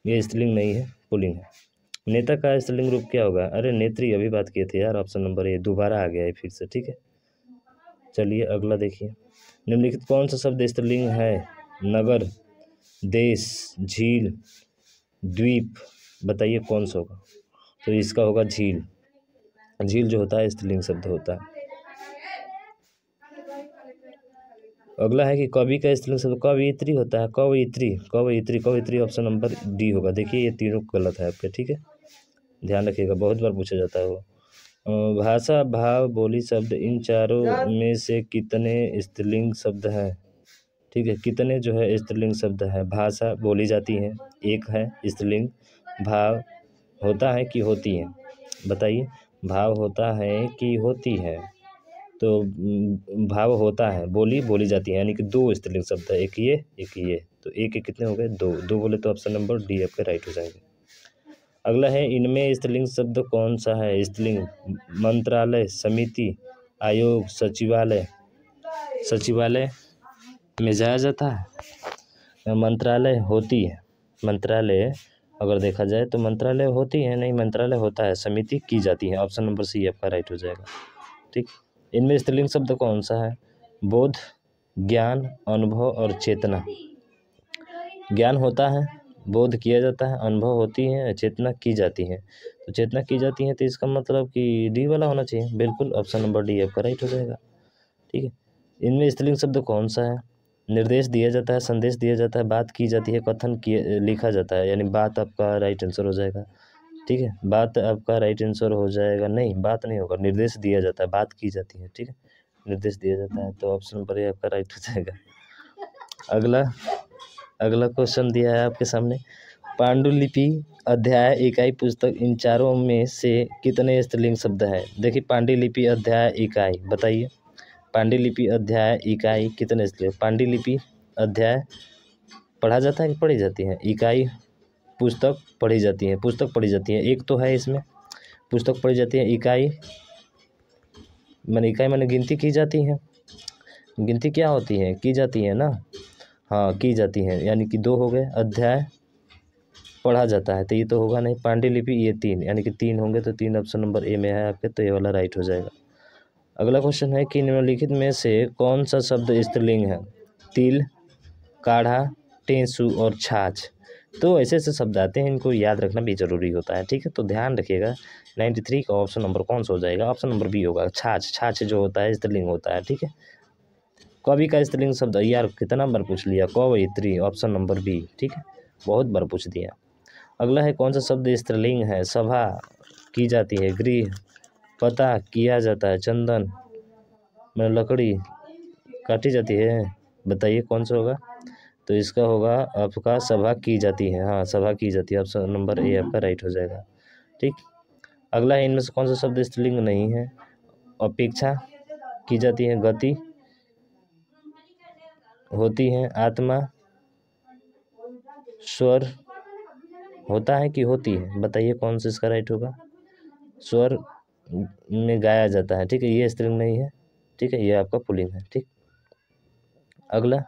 ये स्त्रीलिंग नहीं है, पुल्लिंग है। नेता का स्त्रीलिंग रूप क्या होगा, अरे नेत्री अभी बात किए थे यार, ऑप्शन नंबर ए दोबारा आ गया है फिर से। ठीक है, चलिए अगला देखिए, निम्नलिखित कौन सा शब्द स्त्रीलिंग है, नगर, देश, झील, द्वीप। बताइए कौन सा होगा, तो इसका होगा झील। झील जो होता है स्त्रीलिंग शब्द होता है। अगला है कि कवि का स्त्रीलिंग शब्द कवयित्री होता है, कवयित्री, कवयित्री, कवयित्री ऑप्शन नंबर डी होगा। देखिए ये तीनों गलत है आपके। ठीक है, ध्यान रखिएगा, बहुत बार पूछा जाता है वो। भाषा, भाव, बोली शब्द, इन चारों में से कितने स्त्रीलिंग शब्द हैं। ठीक है, कितने जो है स्त्रीलिंग शब्द है, भाषा बोली जाती है, एक है स्त्रीलिंग, भाव होता है कि होती है, बताइए भाव होता है कि होती है, तो भाव होता है, बोली बोली जाती है, यानी कि 2 स्त्रीलिंग शब्द है, एक ये, तो एक एक कितने हो गए 2, 2 बोले तो ऑप्शन नंबर डी आपके राइट हो जाएंगे। अगला है इनमें स्त्रीलिंग शब्द कौन सा है, स्त्रीलिंग, मंत्रालय, समिति, आयोग, सचिवालय, सचिवालय में जाया जाता है। मंत्रालय होती है, मंत्रालय अगर देखा जाए तो मंत्रालय होती है, नहीं मंत्रालय होता है, समिति की जाती है। ऑप्शन नंबर सी आपका राइट हो जाएगा। ठीक, इनमें स्त्रीलिंग शब्द कौन सा है? बोध, ज्ञान, अनुभव और चेतना। ज्ञान होता है, बोध किया जाता है, अनुभव होती है, चेतना की जाती है। तो चेतना की जाती है तो इसका मतलब कि डी वाला होना चाहिए। बिल्कुल ऑप्शन नंबर डी आपका राइट हो जाएगा। ठीक है, इनमें स्त्रीलिंग शब्द कौन सा है? निर्देश दिया जाता है, संदेश दिया जाता है, बात की जाती है, कथन किए लिखा जाता है, यानी बात आपका राइट आंसर हो जाएगा। ठीक है, बात आपका राइट आंसर हो जाएगा। नहीं, बात नहीं होगा, निर्देश दिया जाता है, बात की जाती है। ठीक है, निर्देश दिया जाता है, तो ऑप्शन नंबर ए आपका राइट हो जाएगा। अगला क्वेश्चन दिया है आपके सामने, पांडुलिपि, अध्याय, इकाई, पुस्तक, इन चारों में से कितने स्त्रीलिंग शब्द है? देखिए, पांडुलिपि, अध्याय, इकाई, बताइए। पांडुलिपि, अध्याय, इकाई कितने स्त्रीलिंग? पांडुलिपि, अध्याय पढ़ा जाता है कि पढ़ी जाती है? इकाई, पुस्तक पढ़ी जाती है, पुस्तक पढ़ी जाती है, एक तो है इसमें, पुस्तक पढ़ी जाती है। इकाई मैंने गिनती की जाती है। गिनती क्या होती है? की जाती है ना, हाँ की जाती है, यानी कि 2 हो गए। अध्याय पढ़ा जाता है, तो ये तो होगा नहीं। पांडुलिपि ये 3, यानी कि 3 होंगे, तो 3 ऑप्शन नंबर ए में है आपके, तो ये वाला राइट हो जाएगा। अगला क्वेश्चन है कि निम्नलिखित में से कौन सा शब्द स्त्रीलिंग है? तिल, काढ़ा, टेसू और छाछ। तो ऐसे ऐसे शब्द आते हैं, इनको याद रखना भी जरूरी होता है। ठीक है, तो ध्यान रखिएगा। 93 का ऑप्शन नंबर कौन सा हो जाएगा? ऑप्शन नंबर बी होगा, छाछ। छाछ जो होता है स्त्रीलिंग होता है। ठीक है, कवि का स्त्रीलिंग शब्द, यार कितना बार पूछ लिया, कवयित्री, ऑप्शन नंबर बी। ठीक है, बहुत बार पूछ दिया। अगला है कौन सा शब्द स्त्रीलिंग है? सभा की जाती है, गृह, पता किया जाता है, चंदन लकड़ी काटी जाती है, बताइए कौन सा होगा? तो इसका होगा आपका सभा की जाती है। हाँ, सभा की जाती है, ऑप्शन नंबर ए आपका राइट हो जाएगा। ठीक, अगला है इनमें से कौन सा शब्द स्त्रीलिंग नहीं है? अपेक्षा की जाती है, गति होती है, आत्मा, स्वर होता है कि होती है, बताइए कौन सा इसका राइट होगा? स्वर में गाया जाता है। ठीक है, ये स्त्रीलिंग नहीं है। ठीक है, ये आपका पुल्लिंग है। ठीक, अगला,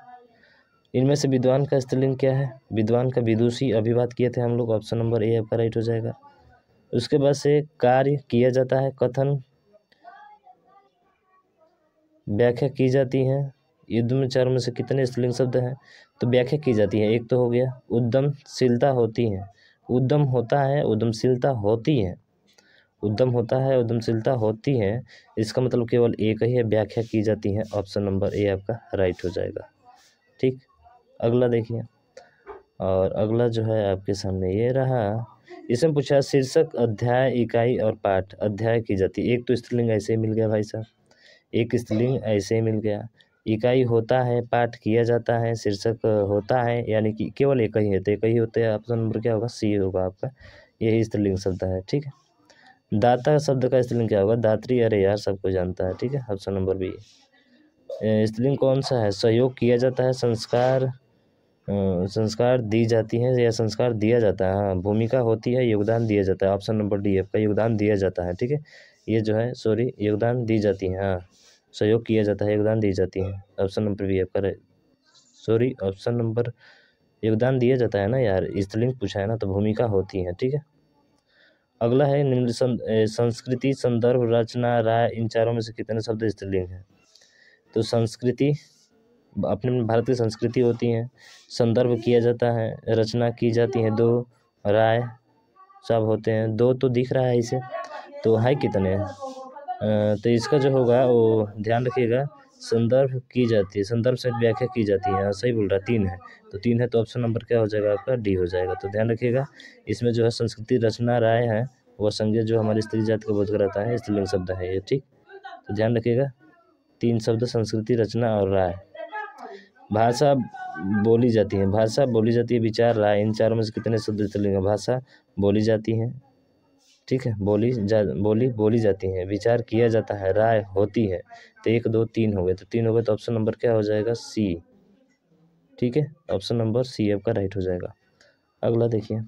इनमें से विद्वान का स्त्रीलिंग क्या है? विद्वान का विदुषी अभी बात किए थे हम लोग, ऑप्शन नंबर ए आपका राइट हो जाएगा। उसके बाद से कार्य किया जाता है, कथन, व्याख्या की जाती है। युद्ध में चारों में से कितने स्त्रीलिंग शब्द हैं? तो व्याख्या की जाती है, एक तो हो गया। उद्यमशीलता होती है, उद्यम होता है, उद्यमशीलता होती है, उद्यम होता है, उद्यमशीलता होती है, इसका मतलब केवल एक ही है, व्याख्या की जाती है, ऑप्शन नंबर ए आपका राइट हो जाएगा। ठीक, अगला देखिए, और अगला जो है आपके सामने ये रहा। इसमें पूछा शीर्षक, अध्याय, इकाई और पाठ। अध्याय की जाती है, एक तो स्त्रीलिंग ऐसे ही मिल गया भाई साहब, एक स्त्रीलिंग ऐसे ही मिल गया। इकाई होता है, पाठ किया जाता है, शीर्षक होता है, यानी कि केवल एक ही है, तो एक ही होते हैं। ऑप्शन नंबर क्या होगा? सी होगा आपका, यही स्त्रीलिंग शब्द है। ठीक है, दाता शब्द का स्त्रीलिंग क्या होगा? दात्री, अरे यार सबको जानता है। ठीक है, ऑप्शन नंबर बी। स्त्रीलिंग कौन सा है? सहयोग किया जाता है, संस्कार दी जाती है, या संस्कार दिया जाता है। हाँ, भूमिका होती है, योगदान दिया जाता है, ऑप्शन नंबर डी आपका, योगदान दिया जाता है। ठीक है, ये जो है सॉरी, योगदान दी जाती है। हाँ, सहयोग किया जाता है, योगदान दी जाती है, ऑप्शन नंबर बी आपका सॉरी, ऑप्शन नंबर, योगदान दिया जाता है ना यार, स्त्रीलिंग पूछा है ना, तो भूमिका होती है। ठीक है, अगला है निम्न संस्कृति, संदर्भ, रचना, राय, इन चारों में से कितने शब्द स्त्रीलिंग हैं? तो संस्कृति अपने भारत की संस्कृति होती है, संदर्भ किया जाता है, रचना की जाती है 2, राय सब होते हैं 2, तो दिख रहा है इसे, तो है कितने? तो इसका जो होगा वो ध्यान रखिएगा, संदर्भ की जाती है, संदर्भ से व्याख्या की जाती है। हाँ, सही बोल रहा है, 3 है, तो 3 है, तो ऑप्शन नंबर क्या हो जाएगा आपका? डी हो जाएगा। तो ध्यान रखिएगा, इसमें जो है संस्कृति, रचना, राय है, वह संज्ञा जो हमारी स्त्री जाति को बोध कराता है, स्त्रीलिंग शब्द है ये। ठीक, तो ध्यान रखिएगा, 3 शब्द, संस्कृति, रचना और राय। भाषा बोली जाती है, भाषा बोली जाती है, विचार, राय, इन चारों में से कितने शब्द स्त्रीलिंग है? भाषा बोली जाती है, ठीक है, बोली जाती है, विचार किया जाता है, राय होती है, तो 1 2 3 हो गए, तो 3 हो गए, तो ऑप्शन नंबर क्या हो जाएगा? सी। ठीक है, ऑप्शन नंबर सी आपका राइट हो जाएगा। अगला देखिए,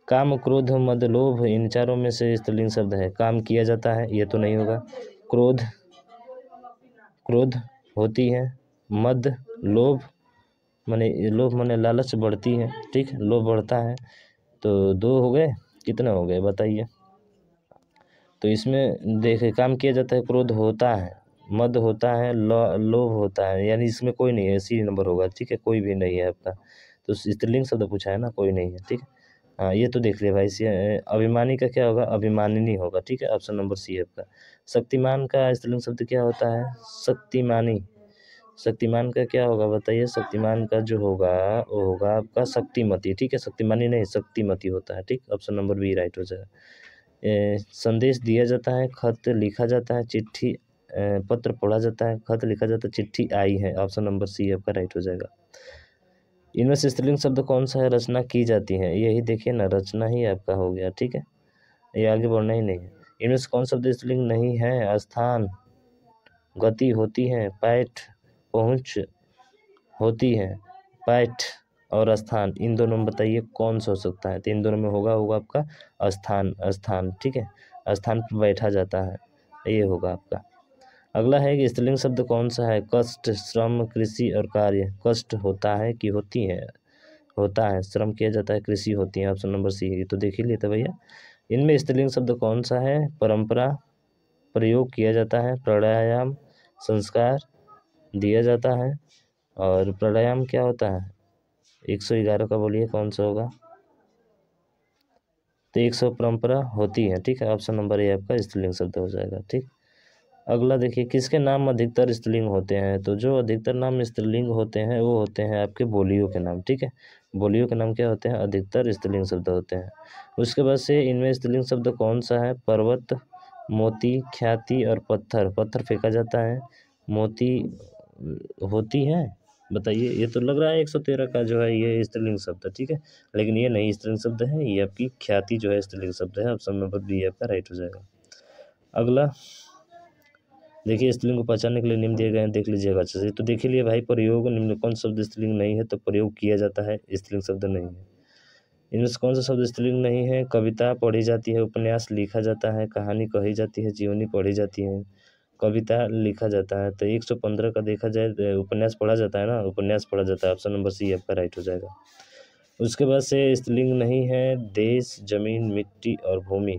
काम, क्रोध, मद, लोभ, इन चारों में से स्त्रीलिंग शब्द है। काम किया जाता है, ये तो नहीं होगा। क्रोध क्रोध होती है, मद लोभ माने लालच बढ़ती है, ठीक, लोभ बढ़ता है। तो 2 हो गए, कितने हो गए बताइए। तो इसमें देखिए काम किया जाता है, क्रोध होता है, मद होता है, लोभ होता है, यानी इसमें कोई नहीं है, सी नंबर होगा, ठीक है, कोई भी नहीं है आपका। तो स्त्रीलिंग शब्द पूछा है ना, कोई नहीं है, ठीक है। हाँ ये तो देख लिया भाई। अभिमानी का क्या होगा, अभिमानिनी होगा, ठीक है, ऑप्शन नंबर सी है आपका। शक्तिमान का स्त्रीलिंग शब्द क्या होता है, शक्तिमानी। शक्तिमान का क्या होगा बताइए, शक्तिमान का जो होगा वो होगा आपका शक्तिमती, ठीक है, शक्तिमानी नहीं शक्तिमती होता है, ठीक, ऑप्शन नंबर बी राइट हो जाएगा। संदेश दिया जाता है, खत लिखा जाता है, चिट्ठी पत्र पढ़ा जाता है, खत लिखा जाता है, चिट्ठी आई है, ऑप्शन नंबर सी आपका राइट हो जाएगा। इनमें से स्त्रीलिंग शब्द कौन सा है, रचना की जाती है, यही देखिए ना, रचना ही आपका हो गया, ठीक है, ये आगे बढ़ना ही नहीं है। इनमें से कौन शब्द स्त्रीलिंग नहीं है, स्थान, गति होती है, पैठ पहुँच होती है, पैठ और स्थान, इन दोनों में बताइए कौन सा हो सकता है। तो इन दोनों में होगा आपका स्थान, ठीक है, स्थान पर बैठा जाता है, ये होगा आपका। अगला है कि स्त्रीलिंग शब्द कौन सा है, कष्ट, श्रम, कृषि और कार्य। कष्ट होता है कि होती है, होता है, श्रम किया जाता है, कृषि होती है, ऑप्शन नंबर सी है। तो देख ही लेते भैया। इनमें स्त्रीलिंग शब्द कौन सा है, परंपरा, प्रयोग किया जाता है, प्राणायाम, संस्कार दिया जाता है। और प्राणायाम क्या होता है, 111 का बोलिए कौन सा होगा। तो 100 परंपरा होती है, ठीक है, ऑप्शन नंबर ए आपका स्त्रीलिंग शब्द हो जाएगा, ठीक। अगला देखिए, किसके नाम अधिकतर स्त्रीलिंग होते हैं। तो जो अधिकतर नाम स्त्रीलिंग होते हैं वो होते हैं आपके बोलियों के नाम, ठीक है, बोलियों के नाम क्या होते हैं, अधिकतर स्त्रीलिंग शब्द होते हैं। उसके बाद से इनमें स्त्रीलिंग शब्द कौन सा है, पर्वत, मोती, ख्याति और पत्थर। पत्थर फेंका जाता है, मोती होती है, बताइए। ये तो लग रहा है 113 का जो है ये स्त्रीलिंग शब्द है, ठीक है, लेकिन ये नहीं स्त्रीलिंग शब्द है, ये आपकी ख्याति जो है स्त्रीलिंग शब्द है, ऑप्शन नंबर बी आपका राइट हो जाएगा। अगला देखिए, स्त्रीलिंग को पहचानने के लिए निम्न दिए गए हैं, देख लीजिएगा अच्छे से। तो देख लिए भाई, प्रयोग निम्न कौन शब्द स्त्रीलिंग नहीं है, तो प्रयोग किया जाता है, स्त्रीलिंग शब्द नहीं है। इनमें से कौन सा शब्द स्त्रीलिंग नहीं है, कविता पढ़ी जाती है, उपन्यास लिखा जाता है, कहानी कही जाती है, जीवनी पढ़ी जाती है, कविता लिखा जाता है। तो 115 का देखा जाए, उपन्यास पढ़ा जाता है ना, उपन्यास पढ़ा जाता है, ऑप्शन नंबर सी आपका राइट हो जाएगा। उसके बाद से स्त्रीलिंग नहीं है, देश, जमीन, मिट्टी और भूमि।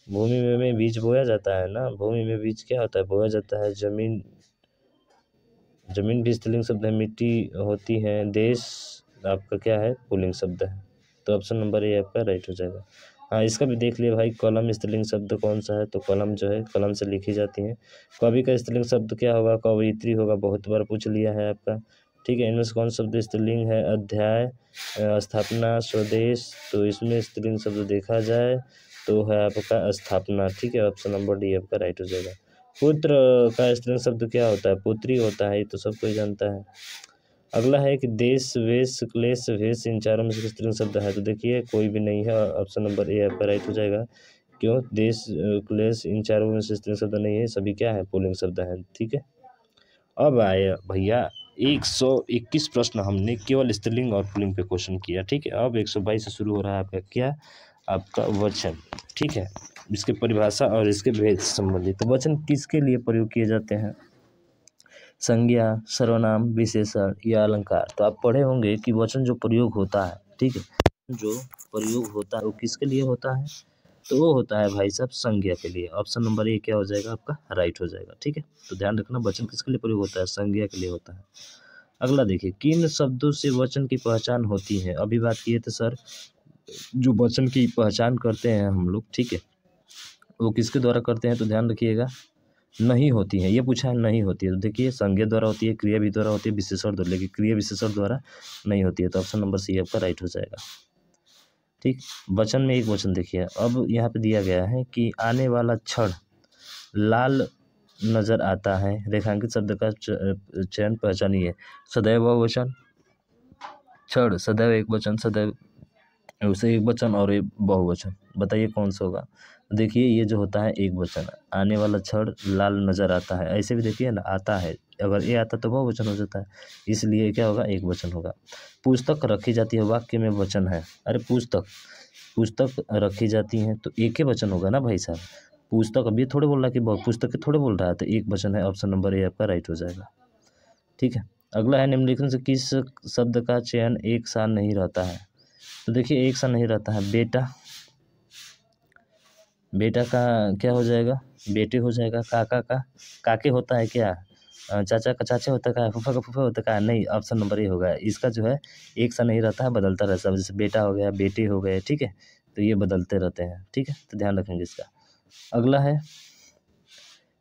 भूमि में बीज बोया जाता है ना, भूमि में बीज क्या होता है, बोया जाता है। जमीन, जमीन भी स्त्रीलिंग शब्द है, मिट्टी होती है, देश आपका क्या है, पुल्लिंग शब्द है। तो ऑप्शन नंबर ए आपका राइट हो जाएगा। हाँ इसका भी देख लिए भाई, कलम स्त्रीलिंग शब्द कौन सा है, तो कलम जो है कलम से लिखी जाती है। कवि का स्त्रीलिंग शब्द क्या होगा, कवयित्री होगा, बहुत बार पूछ लिया है आपका, ठीक है। इनमें से कौन शब्द स्त्रीलिंग है, अध्याय, स्थापना, स्वदेश। तो इसमें स्त्रीलिंग शब्द देखा जाए तो है आपका स्थापना, ठीक है, ऑप्शन नंबर डी आपका राइट हो जाएगा। पुत्र का स्त्रीलिंग शब्द क्या होता है, पुत्री होता है, ये तो सब कोई जानता है। अगला है कि देश, वेश, क्लेश, भेष, इन चारों में से स्त्रीलिंग शब्द है। तो देखिए कोई भी नहीं है, ऑप्शन नंबर ए आपका राइट हो जाएगा। क्यों, देश, क्लेश, इन चारों में से स्त्रीलिंग शब्द नहीं है, सभी क्या है, पुल्लिंग शब्द है, ठीक है। अब आए भैया 121 प्रश्न हमने केवल स्त्रीलिंग और पुल्लिंग पे क्वेश्चन किया, ठीक है। अब 122 से शुरू हो रहा है आपका क्या, आपका वचन, ठीक है, इसके परिभाषा और इसके भेद से संबंधित। तो वचन किसके लिए प्रयोग किए जाते हैं, संज्ञा, सर्वनाम, विशेषण या अलंकार। तो आप पढ़े होंगे कि वचन जो प्रयोग होता है, ठीक है, जो प्रयोग होता है वो किसके लिए होता है, तो वो होता है भाई साहब संज्ञा के लिए। ऑप्शन नंबर ए क्या हो जाएगा आपका राइट हो जाएगा, ठीक है। तो ध्यान रखना, वचन किसके लिए प्रयोग होता है, संज्ञा के लिए होता है। अगला देखिए, किन शब्दों से वचन की पहचान होती है। अभी बात किए थे सर, जो वचन की पहचान करते हैं हम लोग, ठीक है, वो किसके द्वारा करते हैं, तो ध्यान रखिएगा, नहीं होती है, ये पूछा है नहीं होती है। तो देखिए संज्ञा द्वारा होती है, क्रिया भी द्वारा होती है, विशेषण द्वारा, लेकिन क्रिया विशेषण द्वारा नहीं होती है। तो ऑप्शन नंबर सी आपका राइट हो जाएगा, ठीक। वचन में एक वचन देखिए, अब यहाँ पे दिया गया है कि आने वाला क्षण लाल नजर आता है, रेखांकित शब्द का चयन पहचानिए। सदैव बहुवचन, क्षण सदैव एक वचन, सदैव उसे एक वचन और एक बहुवचन, बताइए कौन सा होगा। देखिए ये जो होता है एक वचन, आने वाला क्षण लाल नजर आता है, ऐसे भी देखिए ना, आता है, अगर ये आता तो बहुवचन हो जाता है, इसलिए क्या होगा, एक वचन होगा। पुस्तक रखी जाती है, वाक्य में वचन है, अरे पुस्तक रखी जाती है, तो एक ही वचन होगा ना भाई साहब। पुस्तक, अब ये थोड़े बोल रहा है कि पुस्तक थोड़े बोल रहा है, तो एक वचन है, ऑप्शन नंबर ए आपका राइट हो जाएगा। ठीक है, अगला है निम्नलिखित से किस शब्द का चयन एक साथ नहीं रहता है। तो देखिए एक साथ नहीं रहता है, बेटा, बेटा का क्या हो जाएगा, बेटे हो जाएगा। काका का काके होता है क्या, चाचा का चाचे होता है, फूफा का फूफा होता है, नहीं, ऑप्शन नंबर ए होगा। इसका जो है एक सा नहीं रहता है, बदलता रहता है, जैसे बेटा हो गया, बेटे हो गए, ठीक है, तो ये बदलते रहते हैं। ठीक है, तो ध्यान रखेंगे इसका। अगला है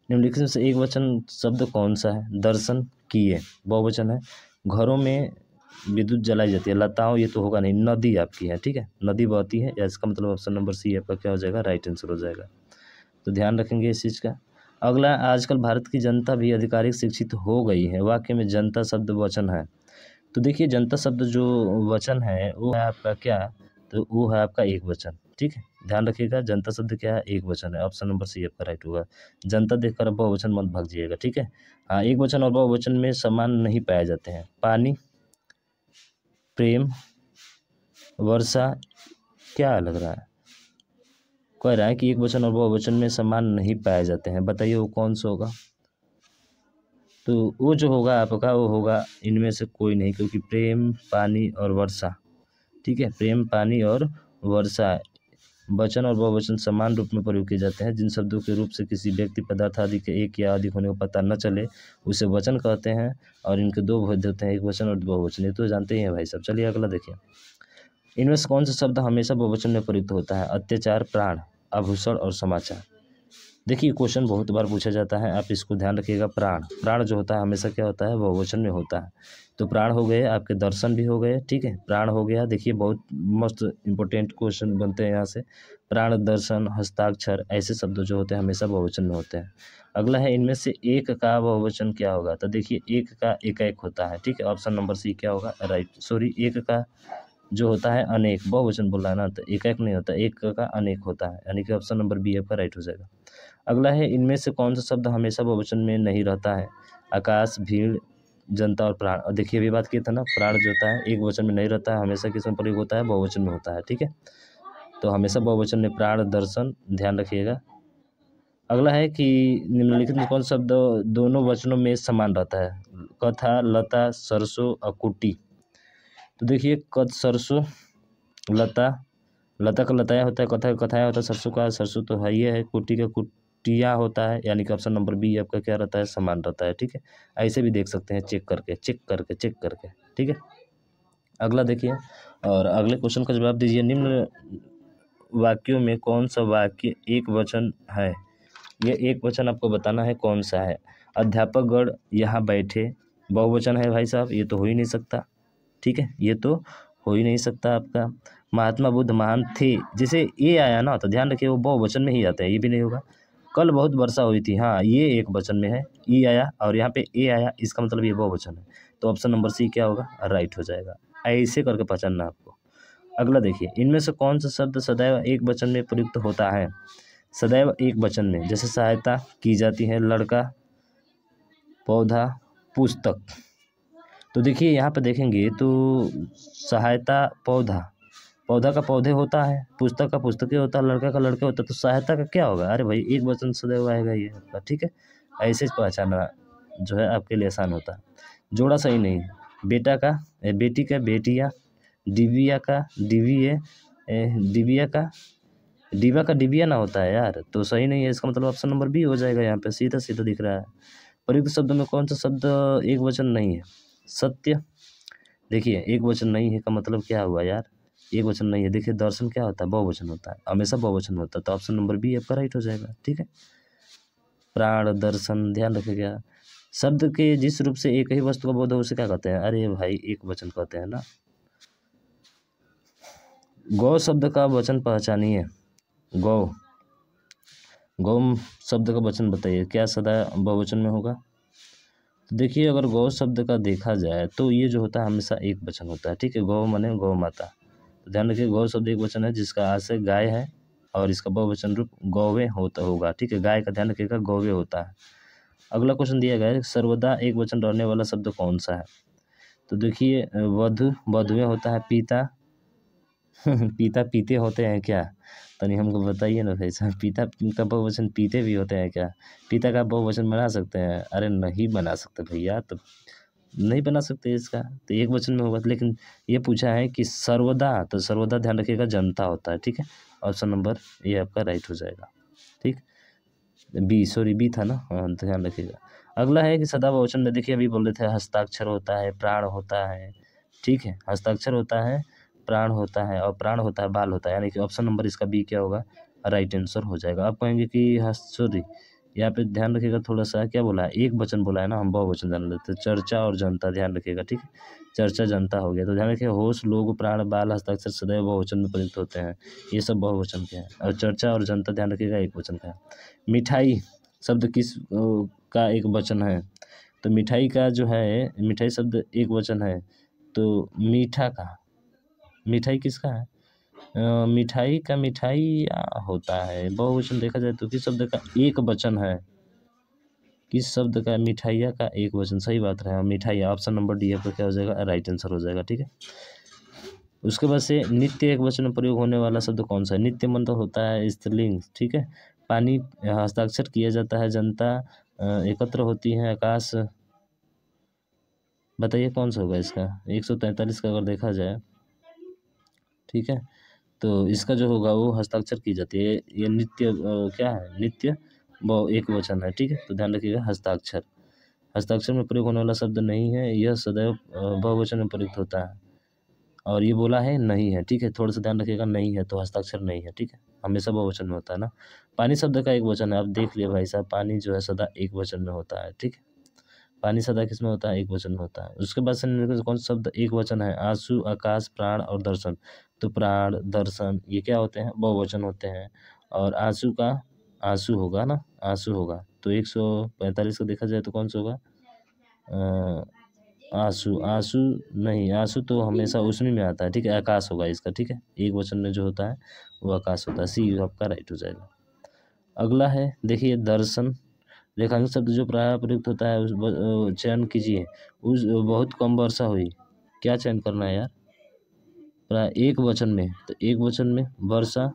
निम्नलिखित में से एक वचन शब्द कौन सा है। दर्शन किए, बहुवचन है। घरों में विद्युत जलाई जाती है। लताओं, ये तो होगा नहीं। नदी आपकी है, ठीक है, नदी बहती है, या इसका मतलब ऑप्शन नंबर सी आपका क्या हो जाएगा, राइट आंसर हो जाएगा। तो ध्यान रखेंगे इस चीज़ का। अगला, आजकल भारत की जनता भी अधिकारिक शिक्षित हो गई है। वाक्य में जनता शब्द वचन है। तो देखिए जनता शब्द जो वचन है वो है आपका क्या, तो वो है आपका एक वचन। ठीक है, ध्यान रखिएगा, जनता शब्द क्या है, एक वचन है। ऑप्शन नंबर सी आपका राइट होगा। जनता देखकर बहुवचन मत भागिएगा। ठीक है, हाँ, एक वचन और बहुवचन में समान नहीं पाए जाते हैं। पानी, प्रेम, वर्षा, क्या लग रहा है, कह रहा है कि एक वचन और बहुवचन में समान नहीं पाए जाते हैं। बताइए वो कौन सा होगा। तो वो जो होगा आपका, वो होगा इनमें से कोई नहीं, क्योंकि प्रेम, पानी और वर्षा, ठीक है, प्रेम, पानी और वर्षा, वचन और बहुवचन समान रूप में प्रयोग किए जाते हैं। जिन शब्दों के रूप से किसी व्यक्ति, पदार्थ आदि के एक या अधिक होने का पता न चले उसे वचन कहते हैं, और इनके दो भेद होते हैं, एक वचन और बहुवचन। ये तो जानते ही हैं भाई साहब। चलिए अगला देखिए, इनमें से कौन सा शब्द हमेशा बहुवचन में प्रयुक्त होता है। अत्याचार, प्राण, आभूषण और समाचार। देखिए क्वेश्चन बहुत बार पूछा जाता है, आप इसको ध्यान रखिएगा। प्राण, प्राण जो होता है हमेशा क्या होता है, बहुवचन में होता है। तो प्राण हो गए आपके, दर्शन भी हो गए, ठीक है, प्राण हो गया। देखिए बहुत मस्त इंपॉर्टेंट क्वेश्चन बनते हैं यहाँ से। प्राण, दर्शन, हस्ताक्षर, ऐसे शब्द जो होते हैं हमेशा बहुवचन में होते हैं। अगला है, इनमें से एक का बहुवचन क्या होगा। तो देखिए एक का एकाएक होता है, ठीक है, ऑप्शन नंबर सी क्या होगा, राइट। सॉरी, एक का जो होता है अनेक, बहुवचन बोल रहा है ना, तो एकाएक नहीं होता, एक का अनेक होता है, यानी कि ऑप्शन नंबर बी आपका राइट हो जाएगा। अगला है, इनमें से कौन सा शब्द हमेशा बहुवचन में नहीं रहता है। आकाश, भीड़, जनता और प्राण। और देखिए अभी बात किया था ना, प्राण जो होता है एक वचन में नहीं रहता है, हमेशा किस में प्रयोग होता है, बहुवचन में होता है। ठीक है, तो हमेशा बहुवचन में प्राण, दर्शन, ध्यान रखिएगा। अगला है कि निम्नलिखित में कौन सा शब्द दोनों वचनों में समान रहता है। कथा, लता, सरसों और कुटी। तो देखिए सरसों, लता, लता का लताया होता है, कथा का कथाया होता है, सरसों का सरसों तो है ही है, कुटी का कुटिया होता है, यानी कि ऑप्शन नंबर बी आपका क्या रहता है, समान रहता है। ठीक है, ऐसे भी देख सकते हैं, चेक करके चेक करके चेक करके। ठीक है, अगला देखिए, और अगले क्वेश्चन का जवाब दीजिए। निम्न वाक्यों में कौन सा वाक्य एक वचन है। ये एक वचन आपको बताना है कौन सा है। अध्यापक गण यहाँ बैठे, बहुवचन है भाई साहब, ये तो हो ही नहीं सकता। ठीक है, ये तो हो ही नहीं सकता आपका। महात्मा बुद्ध महान थे, जैसे ए आया ना, तो ध्यान रखिए वो बहुवचन में ही आता है, ये भी नहीं होगा। कल बहुत वर्षा हुई थी, हाँ ये एक वचन में है, ई आया और यहाँ पे ए आया, इसका मतलब ये बहुवचन है। तो ऑप्शन नंबर सी क्या होगा, राइट हो जाएगा। ऐसे करके पहचानना आपको। अगला देखिए, इनमें से कौन सा शब्द सदैव एक वचन में प्रयुक्त होता है। सदैव एक वचन में, जैसे सहायता की जाती है, लड़का, पौधा, पुस्तक। तो देखिए यहाँ पे देखेंगे तो सहायता, पौधा, पौधा का पौधे होता है, पुस्तक का पुस्तकें होता है, लड़का का लड़के होता है, तो सहायता का क्या होगा। अरे भाई एक वचन सदैव आएगा ये आपका। ठीक है, ऐसे पहचानना जो है आपके लिए आसान होता है। जोड़ा सही नहीं, बेटा का बेटी का बेटिया, डिबिया का डिबिए, डिबिया का डिबा का डिबिया ना होता है यार, तो सही नहीं है। इसका मतलब ऑप्शन नंबर बी हो जाएगा, यहाँ पे सीधा सीधा दिख रहा है। प्रयुक्त शब्दों में कौन सा शब्द एक वचन नहीं है। सत्य, देखिए एक वचन नहीं है का मतलब क्या हुआ यार, एक वचन नहीं है। देखिए दर्शन क्या होता है, बहुवचन होता है, हमेशा बहुवचन होता है, तो ऑप्शन नंबर बी आपका राइट हो जाएगा। ठीक है, प्राण, दर्शन, ध्यान रखिएगा। शब्द के जिस रूप से एक ही वस्तु का बोध हो उसे क्या कहते हैं। अरे भाई एक वचन कहते हैं ना। गौ शब्द का वचन पहचानिए। गौ, गौ शब्द का वचन बताइए, क्या सदा बहुवचन में होगा। तो देखिए अगर गौ शब्द का देखा जाए तो ये जो होता है हमेशा एक वचन होता है। ठीक है, गौ माने गौ माता, तो ध्यान रखिए गौ शब्द एक वचन है, जिसका आशय गाय है और इसका बहुवचन रूप गौवे होता होगा। ठीक है, गाय का ध्यान रखिएगा, गौवे होता है। अगला क्वेश्चन दिया गया है, सर्वदा एक वचन रहने वाला शब्द कौन सा है। तो देखिए वधु, वधुएं होता है, पिता पिता पीते होते हैं क्या, तनी हमको बताइए ना भाई साहब, पिता का बहुवचन पीते भी होते हैं क्या? पिता का बहुवचन बना सकते हैं? अरे नहीं बना सकते भैया, तो नहीं बना सकते इसका, तो एक वचन में होगा। लेकिन ये पूछा है कि सर्वदा, तो सर्वदा ध्यान रखिएगा जनता होता है, ठीक है। ऑप्शन नंबर ये आपका राइट हो जाएगा, ठीक। बी, सॉरी बी था ना, हाँ ध्यान रखिएगा। अगला है कि सदा बहुवचन में देखिए अभी बोल रहे थे हस्ताक्षर होता है, प्राण होता है, ठीक है। हस्ताक्षर होता है, प्राण होता है, और प्राण होता है, बाल होता है, यानी कि ऑप्शन नंबर इसका बी क्या होगा, राइट आंसर हो जाएगा। आप कहेंगे कि सॉरी यहाँ पे ध्यान रखिएगा थोड़ा सा, क्या बोला है, एक वचन बोला है ना, हम बहुवचन जान लेते हैं, चर्चा और जनता, ध्यान रखिएगा, ठीक है। चर्चा जनता हो गया, तो ध्यान रखिए होश, लोग, प्राण, बाल, हस्ताक्षर सदैव बहुवचन में प्रयुक्त होते हैं, ये सब बहुवचन के हैं। और चर्चा और जनता ध्यान रखिएगा एक वचन का है। मिठाई शब्द किस का एक वचन है? तो मिठाई का जो है, मिठाई शब्द एक वचन है, तो मीठा का, मिठाई किसका है? मिठाई का मिठाई होता है, बहुवचन देखा जाए तो किस शब्द का एक वचन है? किस शब्द का? मिठाइया का एक वचन, सही बात रहा, मिठाइया, ऑप्शन नंबर डी आपका क्या हो जाएगा, राइट आंसर हो जाएगा, ठीक है। उसके बाद से नित्य एक वचन में प्रयोग होने वाला शब्द कौन सा है? नित्य मतलब होता है स्त्रीलिंग, ठीक है। पानी, हस्ताक्षर किया जाता है, जनता, एकत्र होती है, आकाश, बताइए कौन सा होगा इसका? 143 का अगर देखा जाए, ठीक है, तो इसका जो होगा वो हस्ताक्षर की जाती है, ये नित्य क्या है, नित्य वो एक वचन है, ठीक है। तो ध्यान रखिएगा हस्ताक्षर, हस्ताक्षर में प्रयोग होने वाला शब्द नहीं है, यह सदैव बहुवचन में प्रयुक्त होता है। और ये बोला है नहीं है, ठीक है, थोड़ा सा ध्यान रखिएगा, नहीं है तो हस्ताक्षर नहीं है, ठीक है, हमेशा बहुवचन में होता है ना। पानी शब्द का एक वचन है, आप देख लिए भाई साहब, पानी जो है सदा एक वचन में होता है, ठीक है। पानी सदा किस में होता है? एक वचन में होता है। उसके बाद से निम्नलिखित में कौन सा शब्द एक वचन है? आंसू, आकाश, प्राण और दर्शन। तो प्राण, दर्शन ये क्या होते हैं? बहुवचन होते हैं। और आंसू का, आंसू होगा ना, आंसू होगा, तो 145 का देखा जाए तो कौन सा होगा? आंसू, आंसू नहीं, आंसू तो हमेशा उसमें में आता है, ठीक है, आकाश होगा इसका, ठीक है। एक वचन में जो होता है वो आकाश होता है, सी आपका राइट हो जाएगा। अगला है देखिए दर्शन, रेखांकित शब्द जो प्रायः प्रयुक्त होता है उस चयन कीजिए। उस बहुत कम वर्षा हुई, क्या चयन करना है यार? प्राय एक वचन में, तो एक वचन में वर्षा,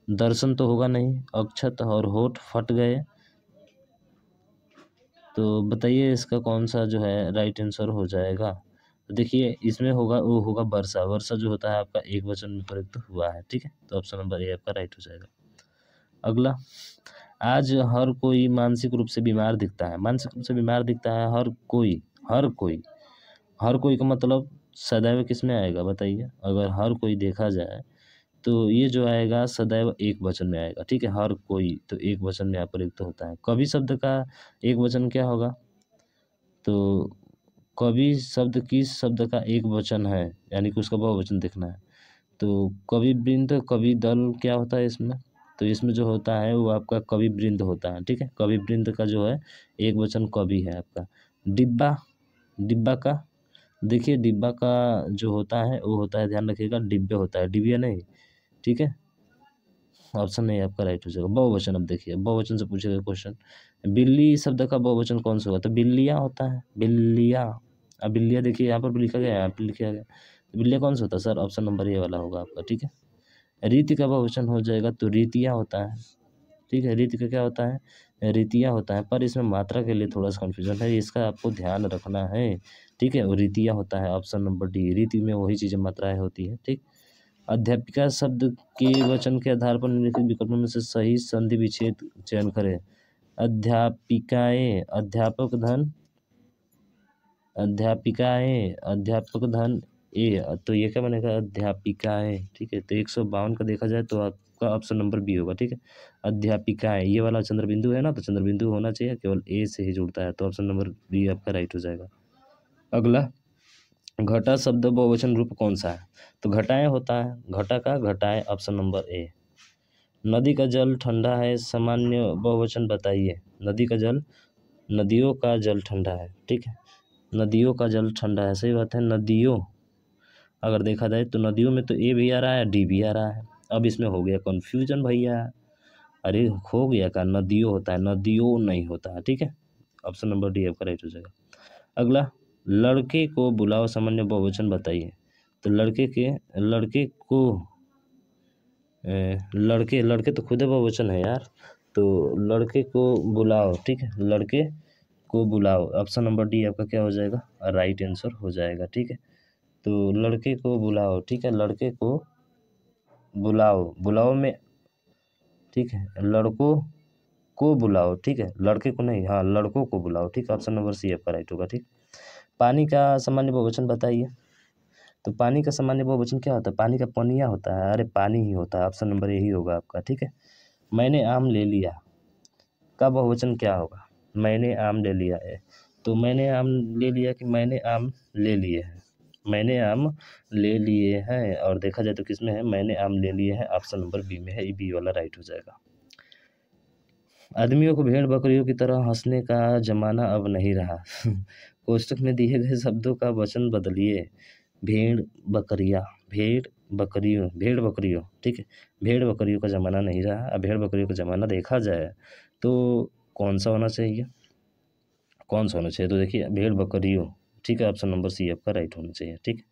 दर्शन तो होगा नहीं, अक्षत और होठ फट गए, तो बताइए इसका कौन सा जो है राइट आंसर हो जाएगा? तो देखिए इसमें होगा, वो होगा वर्षा, वर्षा जो होता है आपका एक वचन में प्रयुक्त हुआ है, ठीक है, तो ऑप्शन नंबर ए आपका राइट हो जाएगा। अगला, आज हर कोई मानसिक रूप से बीमार दिखता है, मानसिक रूप से बीमार दिखता है हर कोई, हर कोई, हर कोई का मतलब सदैव किस में आएगा बताइए? अगर हर कोई देखा जाए तो ये जो आएगा सदैव एक वचन में आएगा, ठीक है, हर कोई तो एक वचन में यहाँ प्रयुक्त होता है। कवि शब्द का एक वचन क्या होगा? तो कवि शब्द किस शब्द का एक वचन है, यानी कि उसका बहुवचन देखना है। तो कवि वृंद, कवि दल क्या होता है इसमें? तो इसमें जो होता है वो आपका कवि वृंद होता है, ठीक है, कवि वृंद का जो है एक वचन कवि है आपका। डिब्बा, डिब्बा का देखिए, डिब्बा का जो होता है वो होता है, ध्यान रखिएगा, डिब्बे होता है, डिबिया नहीं, ठीक है। ऑप्शन नहीं आपका राइट हो जाएगा। बहुवचन, अब देखिए बहुवचन से पूछेगा क्वेश्चन, बिल्ली शब्द का बहुवचन कौन सा होगा? तो बिल्लियाँ होता है, बिल्लियाँ। अब बिल्लियाँ देखिए यहाँ पर भी लिखा गया है, यहाँ पर लिखा गया, तो बिल्लियाँ कौन सा होता है सर? ऑप्शन नंबर ए वाला होगा आपका, ठीक है। रीति का बहुवचन हो जाएगा तो रीतियाँ होता है, ठीक है, रीति का क्या होता है? रीतियाँ होता है, पर इसमें मात्रा के लिए थोड़ा सा कन्फ्यूजन है, इसका आपको ध्यान रखना है, ठीक है। और रीतियाँ होता है ऑप्शन नंबर डी, रीति में वही चीज़ें मात्राएँ होती है, ठीक। अध्यापिका शब्द के वचन के आधार पर निम्नलिखित विकल्पों में से सही संधि विच्छेद चयन करें। अध्यापिकाएं, अध्यापक धन, अध्यापिकाएं, अध्यापक धन ए, तो ये क्या बनेगा? अध्यापिकाएं, ठीक है, तो 152 का देखा जाए तो आपका ऑप्शन नंबर बी होगा, ठीक है। अध्यापिकाएं, ये वाला चंद्रबिंदु है ना, तो चंद्रबिंदु होना चाहिए, केवल ए से ही जुड़ता है, तो ऑप्शन नंबर बी आपका राइट हो जाएगा। अगला, घटा शब्द बहुवचन रूप कौन सा है? तो घटाएं होता है, घटा का घटाएं, ऑप्शन नंबर ए। नदी का जल ठंडा है, सामान्य बहुवचन बताइए। नदी का जल, नदियों का जल ठंडा है, ठीक है, नदियों का जल ठंडा है, सही बात है। नदियों अगर देखा जाए तो नदियों में तो ए भी आ रहा है, डी भी आ रहा है, अब इसमें हो गया कन्फ्यूजन भैया, अरे हो गया का नदियों होता है, नदियों नहीं होता है, ठीक है, ऑप्शन नंबर डी आपका राइट हो जाएगा। अगला, लड़के को बुलाओ, सामान्य बहुवचन बताइए। तो लड़के के, लड़के को लड़के, लड़के तो खुद बहुवचन है यार, तो लड़के को बुलाओ, ठीक है, लड़के को बुलाओ। ऑप्शन नंबर डी आपका क्या हो जाएगा, राइट आंसर हो जाएगा, ठीक है। तो लड़के को बुलाओ, ठीक है, लड़के को बुलाओ, बुलाओ में, ठीक है, लड़कों को बुलाओ, ठीक है, लड़के को नहीं, हाँ लड़कों को बुलाओ, ठीक। ऑप्शन नंबर सी आपका राइट होगा, ठीक। पानी का सामान्य बहुवचन बताइए। तो पानी का सामान्य बहुवचन क्या होता है, पानी का पनिया होता है, अरे पानी ही होता है, ऑप्शन नंबर यही होगा आपका, ठीक है। मैंने आम ले लिया का बहुवचन क्या होगा, मैंने आम ले लिया है, तो मैंने आम ले लिया कि मैंने आम ले लिए हैं, मैंने आम ले लिए हैं, और देखा जाए तो किसमें है, मैंने आम ले लिए हैं, ऑप्शन नंबर बी में है, बी वाला राइट हो जाएगा। आदमियों को भेड़ बकरियों की तरह हंसने का जमाना अब नहीं रहा। कोष्टक में दिए गए शब्दों का वचन बदलिए। भेड़ बकरियाँ, भेड़ बकरियों, ठीक है, भेड़ बकरियों का ज़माना नहीं रहा। अब भेड़ बकरियों का ज़माना देखा जाए तो कौन सा होना चाहिए, कौन सा होना चाहिए, तो देखिए भेड़ बकरियों, ठीक है, ऑप्शन नंबर सी आपका राइट होना चाहिए, ठीक।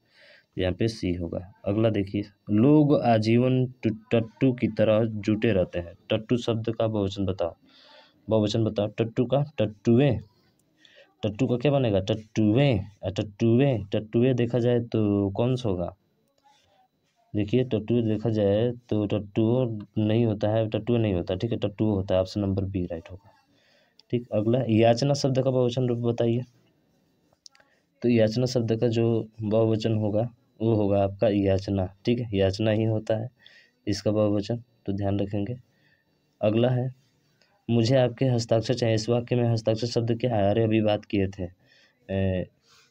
यहाँ पे सी होगा। अगला देखिए, लोग आजीवन टट्टू की तरह जुटे रहते हैं। टट्टू शब्द का बहुवचन बताओ, बहुवचन बताओ टट्टू का, टट्टुए, टट्टू का क्या बनेगा, टट्टुए, टट्टुए, टट्टुए देखा जाए तो कौन सा होगा, देखिए टट्टू देखा जाए तो टट्टू नहीं होता है, टट्टू नहीं होता, ठीक है, टट्टू होता है, ऑप्शन नंबर बी राइट होगा, ठीक। अगला, याचना शब्द का बहुवचन रूप बताइए। तो याचना शब्द का जो बहुवचन होगा वो होगा आपका याचना, ठीक है, याचना ही होता है इसका बहुवचन, तो ध्यान रखेंगे। अगला है, मुझे आपके हस्ताक्षर चाहिए। इस वाक्य में हस्ताक्षर शब्द क्या है, अरे अभी बात किए थे,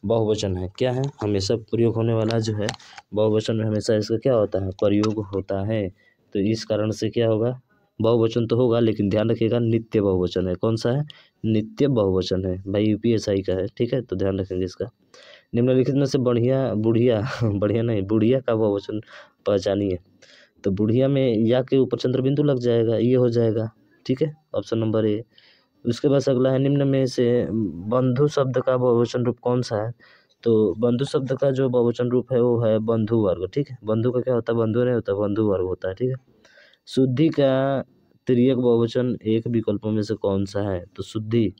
बहुवचन है, क्या है, हमेशा प्रयोग होने वाला जो है, बहुवचन में हमेशा इसका क्या होता है, प्रयोग होता है, तो इस कारण से क्या होगा, बहुवचन तो होगा लेकिन ध्यान रखिएगा नित्य बहुवचन है, कौन सा है, नित्य बहुवचन है भाई, यूपीएसआई का है, ठीक है, तो ध्यान रखेंगे इसका। निम्नलिखित में से बढ़िया बुढ़िया बढ़िया नहीं, बुढ़िया का बहुवचन पहचानिए। तो बुढ़िया में या के ऊपर चंद्र बिंदु लग जाएगा, ये हो जाएगा, ठीक है, ऑप्शन नंबर ए। उसके बाद अगला है, निम्न में से बंधु शब्द का बहुवचन रूप कौन सा है। तो बंधु शब्द का जो बहुवचन रूप है वो है बंधु वर्ग, ठीक है, बंधु का क्या होता है, बंधु नहीं होता, बंधु वर्ग होता है, ठीक है। शुद्धि का तिर्यक बहुवचन एक विकल्पों में से कौन सा है, तो शुद्धि,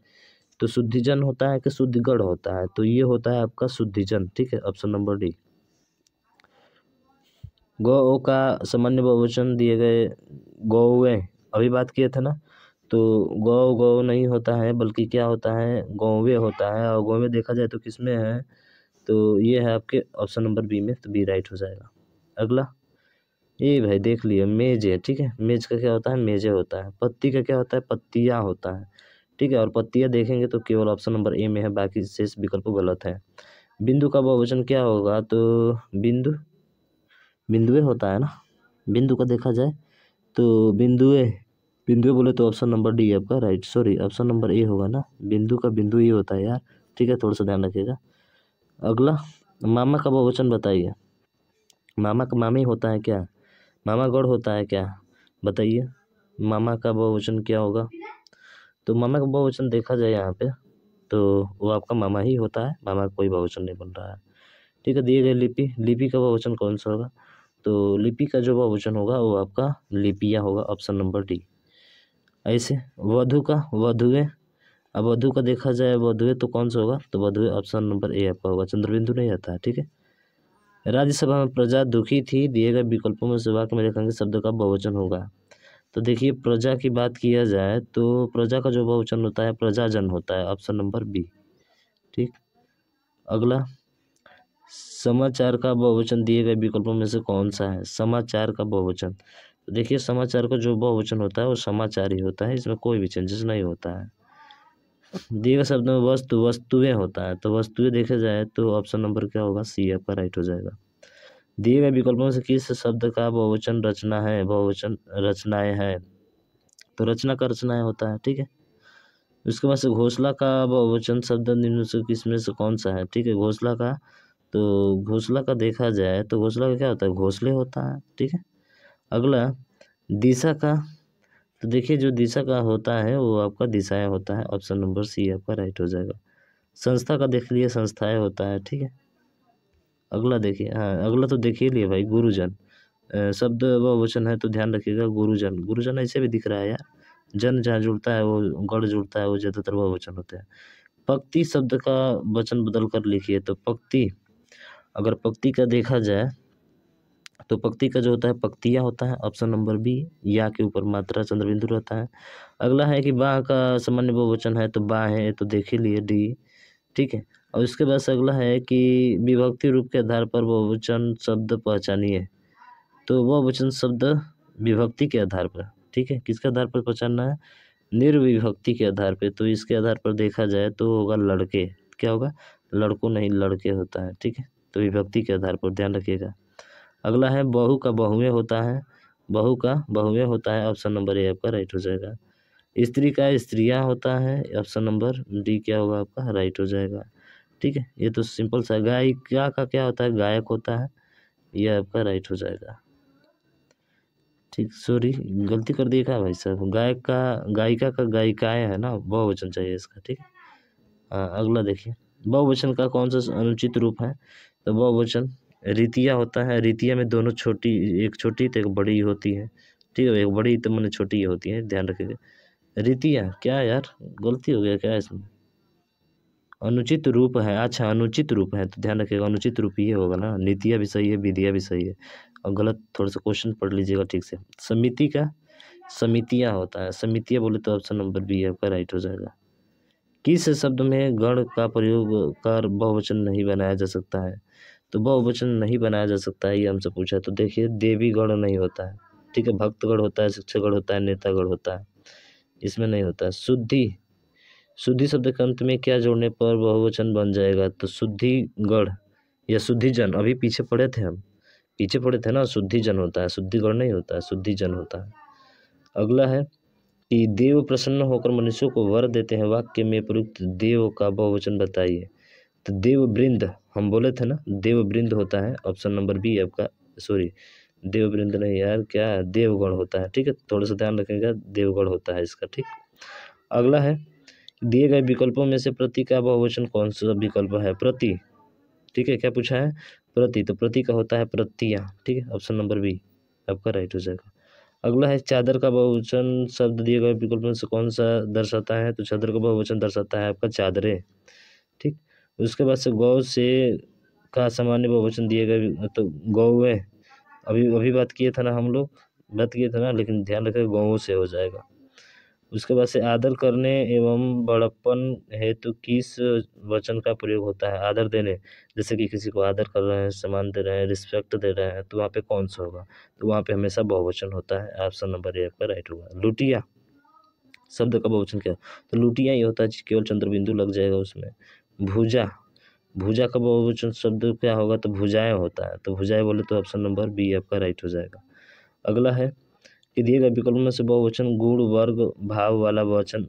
तो शुद्धिजन होता है कि शुद्धिगढ़ होता है, तो ये होता है आपका शुद्धिजन, ठीक है, ऑप्शन नंबर डी। गौ का सामान्य बहुवचन दिए गए, गौवे, अभी बात किए थे ना, तो गौ गौ नहीं होता है बल्कि क्या होता है, गौवे होता है, और गौवे देखा जाए तो किसमें है, तो ये है आपके ऑप्शन नंबर बी में, तो बी राइट हो जाएगा। अगला, ये भाई देख लिए, मेज है, ठीक है, मेज का क्या होता है, मेजे होता है। पत्ती का क्या होता है, पत्तियाँ होता है, ठीक है, और पत्तियाँ देखेंगे तो केवल ऑप्शन नंबर ए में है, बाकी शेष विकल्प गलत है। बिंदु का बहुवचन क्या होगा, तो बिंदु, बिंदुए होता है ना, बिंदु का देखा जाए तो बिंदुए, बिंदुए बोले तो ऑप्शन नंबर डी आपका right, sorry option number A होगा ना, बिंदु का बिंदु ये होता है यार, ठीक है, थोड़ा सा ध्यान रखिएगा। अगला, मामा का बहुवचन बताइए। मामा का मामी होता है क्या, मामा गौड़ होता है क्या, बताइए, मामा का बहुवचन क्या होगा। तो मामा का बहुवचन देखा जाए यहाँ पे तो वो आपका मामा ही होता है, मामा का कोई बहुवचन नहीं बन रहा है, ठीक है। दिए गए लिपि, लिपि का बहुवचन कौन सा होगा, तो लिपि का जो बहुवचन होगा वो आपका लिपिया होगा, ऑप्शन नंबर डी। ऐसे वधु का, वधुए, अब वधु का देखा जाए, वधुए तो कौन सा होगा, तो वधुए ऑप्शन नंबर ए आपका होगा, चंद्रबिंदु नहीं आता है, ठीक है। राज्यसभा में प्रजा दुखी थी, दिए गए विकल्पों में से वाक्य में लिखेंगे शब्द का बहुवचन होगा। तो देखिए प्रजा की बात किया जाए तो प्रजा का जो बहुवचन होता है प्रजाजन होता है, ऑप्शन नंबर बी, ठीक। अगला, समाचार का बहुवचन दिए गए विकल्पों में से कौन सा है, समाचार का बहुवचन, तो देखिए समाचार का जो बहुवचन होता है वो समाचार ही होता है, इसमें कोई भी चेंजेस नहीं होता है। दिए गए शब्द में वस्तु, वस्तुएं होता है, तो वस्तुएं देखा जाए तो ऑप्शन नंबर क्या होगा, सी आपका राइट हो जाएगा। दिए गए विकल्पों में से किस शब्द का बहुवचन रचना है, बहुवचन रचनाएं है, तो रचना का रचनाएं होता है, ठीक है। उसके बाद से घोंसला का बहुवचन शब्द निम्न से किस में से कौन सा है, ठीक है, घोंसला का, तो घोंसला का देखा जाए तो घोंसला का क्या होता है, घोंसले होता है, ठीक है। अगला, दिशा का, तो देखिए जो दिशा का होता है वो आपका दिशाएं होता है, ऑप्शन नंबर सी आपका राइट हो जाएगा। संस्था का देख लिए, संस्थाएं होता है, ठीक है। अगला देखिए, हाँ अगला तो देखिए लिए भाई, गुरुजन, शब्द बहुवचन है तो ध्यान रखिएगा गुरुजन। गुरुजन ऐसे भी दिख रहा है यार, जन जहाँ जुड़ता है वो गढ़ जुड़ता है वो ज़्यादातर बहुवचन होता है। पक्ति शब्द का वचन बदल कर लिखिए। तो पक्ति, अगर पक्ति का देखा जाए तो पक्ति का जो होता है पक्तियाँ होता है, ऑप्शन नंबर बी। या के ऊपर मात्रा चंद्र बिंदु रहता है। अगला है कि बाह का सामान्य बहुवचन है तो बाह है, तो देख ही लिए डी, ठीक है। और इसके बाद से अगला है कि विभक्ति रूप के आधार पर बहुवचन शब्द पहचानिए। तो बहुवचन शब्द विभक्ति के आधार पर, ठीक है, किसके आधार पर पहचानना है, निर्विभक्ति के आधार पर। तो इसके आधार पर देखा जाए तो होगा लड़के, क्या होगा, लड़कों नहीं लड़के होता है, ठीक है। तो विभक्ति के आधार पर ध्यान रखिएगा। अगला है बहू का बहुएं होता है, बहू का बहुएं होता है, ऑप्शन नंबर ए आपका राइट हो जाएगा। स्त्री का स्त्रियां होता है, ऑप्शन नंबर डी क्या होगा आपका राइट हो जाएगा, ठीक है। ये तो सिंपल सा। गायिका का क्या होता है, गायक होता है, ये आपका राइट हो जाएगा, ठीक। सॉरी गलती कर दिए क्या भाई साहब, गायक का गायिका का गायिकाएं है ना, बहुवचन चाहिए इसका, ठीक है। हाँ अगला देखिए, बहुवचन का कौन सा अनुचित रूप है। तो बहुवचन रीतिया होता है, रीतिया में दोनों छोटी, एक छोटी तो एक बड़ी होती है, ठीक है। एक बड़ी तो मैंने छोटी होती है, ध्यान रखिएगा। रीतिया क्या यार, गलती हो गया क्या इसमें, अनुचित रूप है, अच्छा अनुचित रूप है तो ध्यान रखिएगा अनुचित रूप ये होगा ना, नीतियाँ भी सही है विधिया भी सही है। और गलत थोड़ा सा क्वेश्चन पढ़ लीजिएगा ठीक से। समिति का समितियाँ होता है, समितियाँ बोले तो ऑप्शन नंबर बी आपका राइट हो जाएगा। किस शब्द में गण का प्रयोग कर बहुवचन नहीं बनाया जा सकता है। तो बहुवचन नहीं बनाया जा सकता है, ये हमसे पूछा। तो देखिए देवी गण नहीं होता है, ठीक है, भक्तगण होता है, शिक्षकगण होता है, नेतागण होता है, इसमें नहीं होता है। शुद्धि, शुद्धि शब्द के अंत में क्या जोड़ने पर बहुवचन बन जाएगा। तो शुद्धिगण या शुद्धिजन, अभी पीछे पढ़े थे हम, पीछे पढ़े थे ना, शुद्धिजन होता है, शुद्धिगण नहीं होता है, शुद्धिजन होता है। अगला है कि देव प्रसन्न होकर मनुष्यों को वर देते हैं, वाक्य में प्रयुक्त देव का बहुवचन बताइए। तो देव वृंद हम बोले थे ना, देव वृंद होता है, ऑप्शन नंबर बी आपका, सॉरी देव वृंद नहीं यार, क्या देवगण होता है, ठीक है, थोड़ा सा ध्यान रखेगा, देवगण होता है इसका, ठीक। अगला है दिए गए विकल्पों में से प्रति का बहुवचन कौन सा विकल्प है। प्रति, ठीक है, क्या पूछा है, प्रति, तो प्रति का होता है प्रतियां, ठीक है, ऑप्शन नंबर बी आपका राइट हो जाएगा। अगला है चादर का बहुवचन शब्द दिए गए विकल्प में से कौन सा दर्शाता है। तो चादर का बहुवचन दर्शाता है आपका चादरें, ठीक। उसके बाद से गौ से का सामान्य बहुवचन दिए गए, तो गौएं, अभी अभी बात किए थे ना हम लोग, बात किए थे ना, लेकिन ध्यान रखें गौओं से हो जाएगा। उसके बाद से आदर करने एवं बड़प्पन हेतु किस वचन का प्रयोग होता है। आदर देने, जैसे कि किसी को आदर कर रहे हैं, सम्मान दे रहे हैं, रिस्पेक्ट दे रहे हैं, तो वहाँ पे कौन सा होगा। तो वहाँ पे हमेशा बहुवचन होता है, ऑप्शन नंबर ए आपका राइट होगा। लुटिया शब्द का बहुवचन क्या, तो लुटिया ये होता है, केवल चंद्र बिंदु लग जाएगा उसमें। भुजा, भुजा का बहुवचन शब्द क्या होगा, तो भुजाएं होता है, तो भुजाएं बोले तो ऑप्शन नंबर बी आपका राइट हो जाएगा। अगला है कि दिए गए विकल्प में से बहुवचन गुण वर्ग भाव वाला वचन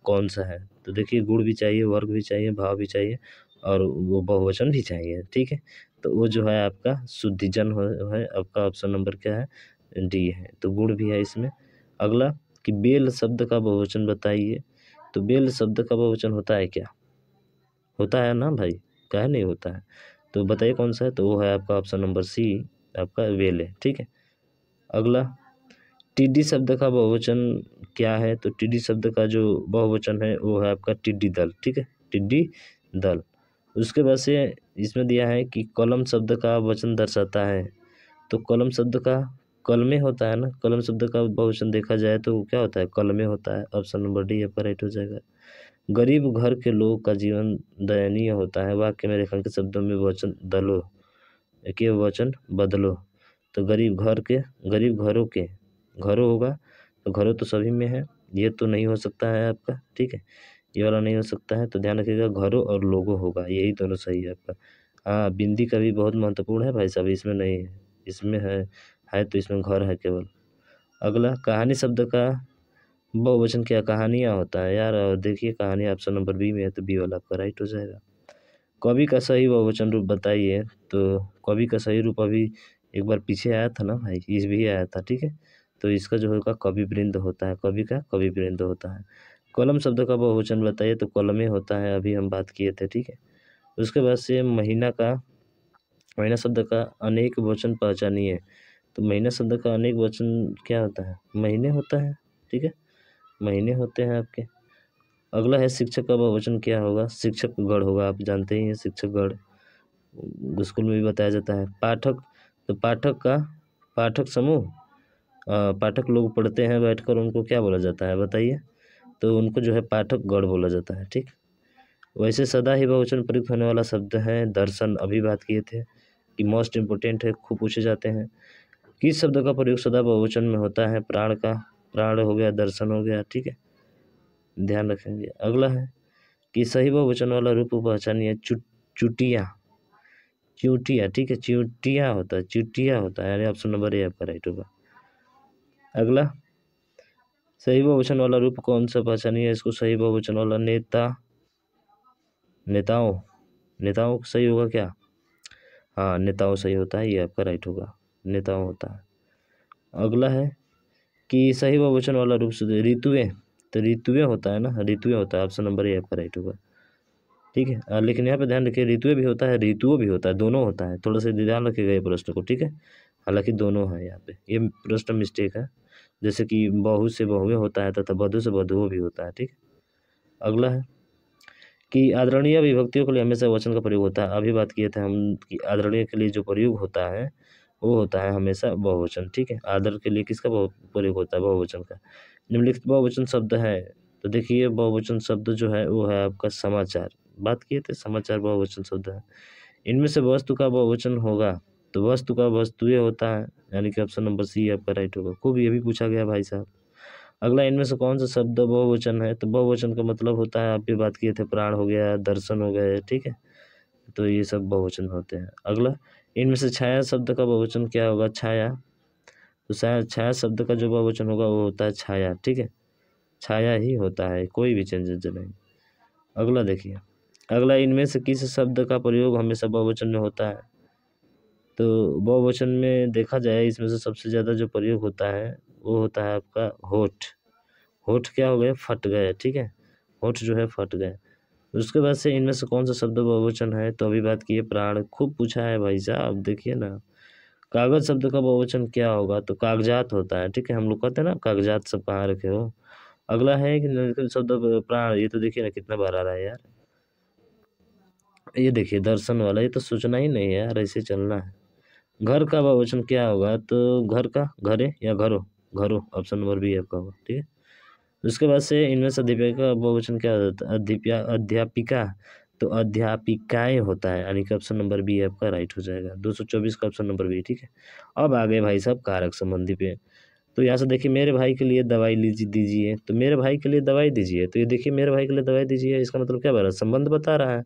कौन सा है। तो देखिए गुण भी चाहिए, वर्ग भी चाहिए, भाव भी चाहिए, और वो बहुवचन भी चाहिए, ठीक है। तो वो जो है आपका शुद्धिजन है, आपका ऑप्शन नंबर क्या है, डी है, तो गुण भी है इसमें। अगला कि बेल शब्द का बहुवचन बताइए। तो बेल शब्द का बहुवचन होता है क्या, होता है ना भाई, क्या नहीं होता है, तो बताइए कौन सा है। तो वो है आपका ऑप्शन नंबर सी आपका बेल है, ठीक है। अगला टिड्डी शब्द का बहुवचन क्या है। तो टिड्डी शब्द का जो बहुवचन है वो है आपका टिड्डी दल, ठीक है, टिड्डी दल। उसके बाद से इसमें दिया है कि कलम शब्द का वचन दर्शाता है। तो कलम शब्द का कलमे होता है ना, कलम शब्द का बहुवचन देखा जाए तो वो क्या होता है, कलमे होता है, ऑप्शन नंबर डी आपका राइट हो जाएगा। गरीब घर के लोगों का जीवन दयनीय होता है, वाक्य में रेखांकित शब्दों में वचन दलो के वचन बदलो। तो गरीब घर के, गरीब घरों के, घरों होगा तो घरों तो सभी में है, ये तो नहीं हो सकता है आपका, ठीक है, ये वाला नहीं हो सकता है, तो ध्यान रखिएगा घरों और लोगों होगा, यही दोनों सही है आपका। हाँ बिंदी का भी बहुत महत्वपूर्ण है भाई साहब, इसमें नहीं है, इसमें है तो इसमें घर है केवल। अगला कहानी शब्द का बहुवचन क्या, कहानियाँ होता है यार, और देखिए कहानी ऑप्शन नंबर बी में है, तो बी वाला आपका राइट हो जाएगा। कवि का सही बहुवचन रूप बताइए। तो कवि का सही रूप अभी एक बार पीछे आया था ना भाई, इस भी आया था, ठीक है। तो इसका जो होगा कवि वृंद होता है, कवि का कवि वृंद होता है। कलम शब्द का बहुवचन बताइए। तो कलमे होता है, अभी हम बात किए थे, ठीक है। उसके बाद से महीना का, महीना शब्द का अनेक वचन पहचानिए। तो महीना शब्द का अनेक वचन क्या होता है? महीने होता है, ठीक है, महीने होते हैं आपके। अगला है शिक्षक का बहुवचन क्या होगा? शिक्षक गण होगा, आप जानते ही हैं शिक्षक गण, स्कूल में भी बताया जाता है। पाठक, तो पाठक समूह, पाठक लोग पढ़ते हैं बैठकर, उनको क्या बोला जाता है बताइए? तो उनको जो है पाठक गण बोला जाता है, ठीक। वैसे सदा ही बहुवचन प्रयुक्त होने वाला शब्द है दर्शन, अभी बात किए थे कि मोस्ट इम्पोर्टेंट है, खूब पूछे जाते हैं। किस शब्द का प्रयोग सदा बहुवचन में होता है? प्राण का, प्राण हो गया, दर्शन हो गया, ठीक है, ध्यान रखेंगे। अगला है कि सही बहुवचन वाला रूप पहचानिए। चुटिया, चूटिया, ठीक है, चूटिया होता है, चुटिया होता है, यानी ऑप्शन नंबर ए आपका राइट होगा। अगला सही बहुवचन वाला रूप कौन सा पहचानिए इसको? सही बहुवचन वाला नेता, नेताओं, नेताओं सही होगा क्या? हाँ, नेताओं सही होता है, ये आपका राइट होगा, नेताओं होता है। अगला है कि सही बहुवचन वाला रूप से ऋतुएं, तो ऋतुएं होता है ना, ऋतुएं होता है, ऑप्शन नंबर ए आपका राइट होगा, ठीक है। लेकिन यहाँ पे ध्यान रखिए, ऋतुएं भी होता है, ऋतुओं भी होता है, दोनों होता है, थोड़ा सा ध्यान रखिएगा ये प्रश्न को, ठीक है। हालांकि दोनों है यहाँ पे, ये प्रश्न मिस्टेक है, जैसे कि बहु से बहुएं होता है तथा बधु से बधुओं भी होता है, ठीक। अगला है कि आदरणीय विभक्तियों के लिए हमेशा वचन का प्रयोग होता है। अभी बात किए थे हम कि आदरणीय के लिए जो प्रयोग होता है वो होता है हमेशा बहुवचन, ठीक है। आदर के लिए किसका प्रयोग होता है? बहुवचन का। निम्नलिखित बहुवचन शब्द है, तो देखिए बहुवचन शब्द जो है वो है आपका समाचार, बात किए थे, समाचार बहुवचन शब्द है। इनमें से वस्तु का बहुवचन होगा, तो वस्तु का वस्तुएं होता है, यानी कि ऑप्शन नंबर सी आपका राइट होगा। खूब ये भी पूछा गया भाई साहब। अगला, इनमें से कौन सा शब्द बहुवचन है? तो बहुवचन का मतलब होता है, आप भी बात किए थे, प्राण हो गया, दर्शन हो गए, ठीक है, तो ये सब बहुवचन होते हैं। अगला, इनमें से छाया शब्द का बहुवचन क्या होगा? छाया, तो छाया शब्द का जो बहुवचन होगा वो होता है छाया, ठीक है, छाया ही होता है, कोई भी चेंजेस नहीं। अगला देखिए, अगला, इनमें से किस शब्द का प्रयोग हमेशा बहुवचन में होता है? तो बहुवचन में देखा जाए इसमें से सबसे ज़्यादा जो प्रयोग होता है वो होता है आपका होठ। होठ क्या हो गए? फट गए, ठीक है, होठ जो है फट गए। उसके बाद से इनमें से कौन सा शब्द बहुवचन है? तो अभी बात की है प्राण, खूब पूछा है भाई साहब, देखिए ना। कागज शब्द का बहुवचन क्या होगा? तो कागजात होता है, ठीक है, हम लोग कहते हैं ना कागजात सब कहाँ रखे हो। अगला है कि निम्नलिखित शब्द प्राण, ये तो देखिए ना कितना बार आ रहा है यार, ये देखिए दर्शन वाला, ये तो सोचना ही नहीं है यार, ऐसे चलना है। घर का बहुवचन क्या होगा? तो घर का, घरे या घरो, घरो, ऑप्शन नंबर बी आपका होगा, ठीक है। उसके बाद से इनमें से अध्यापिका का बहुवचन क्या होता है? अध्यापिका, तो अध्यापिकाएं होता है, यानी कि ऑप्शन नंबर बी आपका राइट हो जाएगा, 224 का ऑप्शन नंबर बी, ठीक है। अब आ गए भाई साहब कारक संबंधी पे, तो यहाँ से देखिए, मेरे भाई के लिए दवाई दीजिए, तो मेरे भाई के लिए दवाई दीजिए, तो ये देखिए मेरे भाई के लिए दवाई दीजिए, इसका मतलब क्या बता रहा है? संबंध बता रहा है,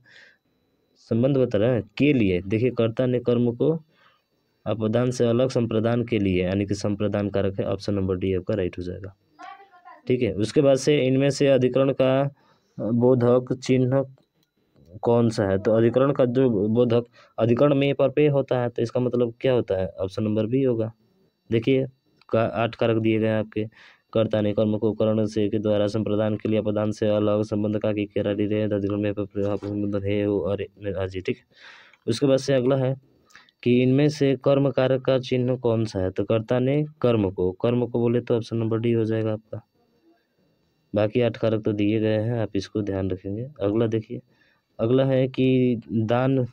संबंध बता रहा है के लिए। देखिए कर्ता ने कर्म को अपदान से अलग संप्रदान के लिए, यानी कि संप्रदान कारक है, ऑप्शन नंबर डी आपका राइट हो जाएगा, ठीक है। उसके बाद से इनमें से अधिकरण का बोधक चिन्ह कौन सा है? तो अधिकरण का जो बोधक, अधिकरण में पर पे होता है, तो इसका मतलब क्या होता है? ऑप्शन नंबर बी होगा। देखिए 8 कारक दिए गए हैं आपके। कर्ता ने कर्म को करण से के द्वारा संप्रदान के लिए अपदान से अलग संबंध का की केरा दी रहे अधिकरण में संबंध है हो, अरे हाजी, ठीक है। उसके बाद से अगला है कि इनमें से कर्म कारक का चिन्ह कौन सा है? तो कर्ता ने कर्म को बोले तो ऑप्शन नंबर डी हो जाएगा आपका। बाकी 8 कारक तो दिए गए हैं, आप इसको ध्यान रखेंगे। अगला देखिए, अगला है कि दान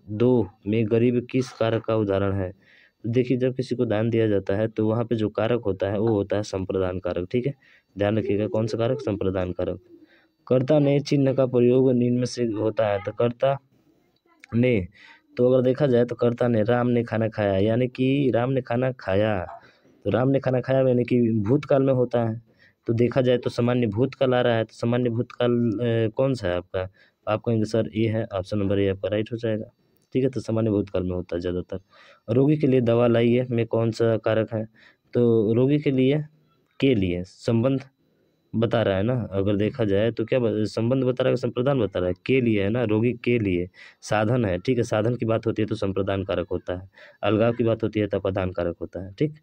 दो में गरीब किस कारक का उदाहरण है? देखिए जब किसी को दान दिया जाता है तो वहाँ पे जो कारक होता है वो होता है संप्रदान कारक, ठीक है, ध्यान रखिएगा कौन सा कारक? संप्रदान कारक। कर्ता ने चिन्ह का प्रयोग निम्न में से होता है, तो कर्ता ने, तो अगर देखा जाए तो कर्ता ने राम ने खाना खाया, यानी कि राम ने खाना खाया, तो राम ने खाना खाया यानी कि भूतकाल में होता है, तो देखा जाए तो सामान्य भूतकाल आ रहा है, तो सामान्य भूतकाल कौन सा है आपका? आप कहेंगे सर ये है, ऑप्शन नंबर ए आपका राइट हो जाएगा, ठीक है। तो सामान्य भूतकाल में होता है ज़्यादातर। रोगी के लिए दवा लाइए में कौन सा कारक है? तो रोगी के लिए संबंध बता रहा है ना, अगर देखा जाए तो क्या संबंध बता रहा है, संप्रदान बता रहा है, के लिए है ना, रोगी के लिए साधन है, ठीक है, साधन की बात होती है तो संप्रदान कारक होता है, अलगाव की बात होती है तो अपदान कारक होता है, ठीक।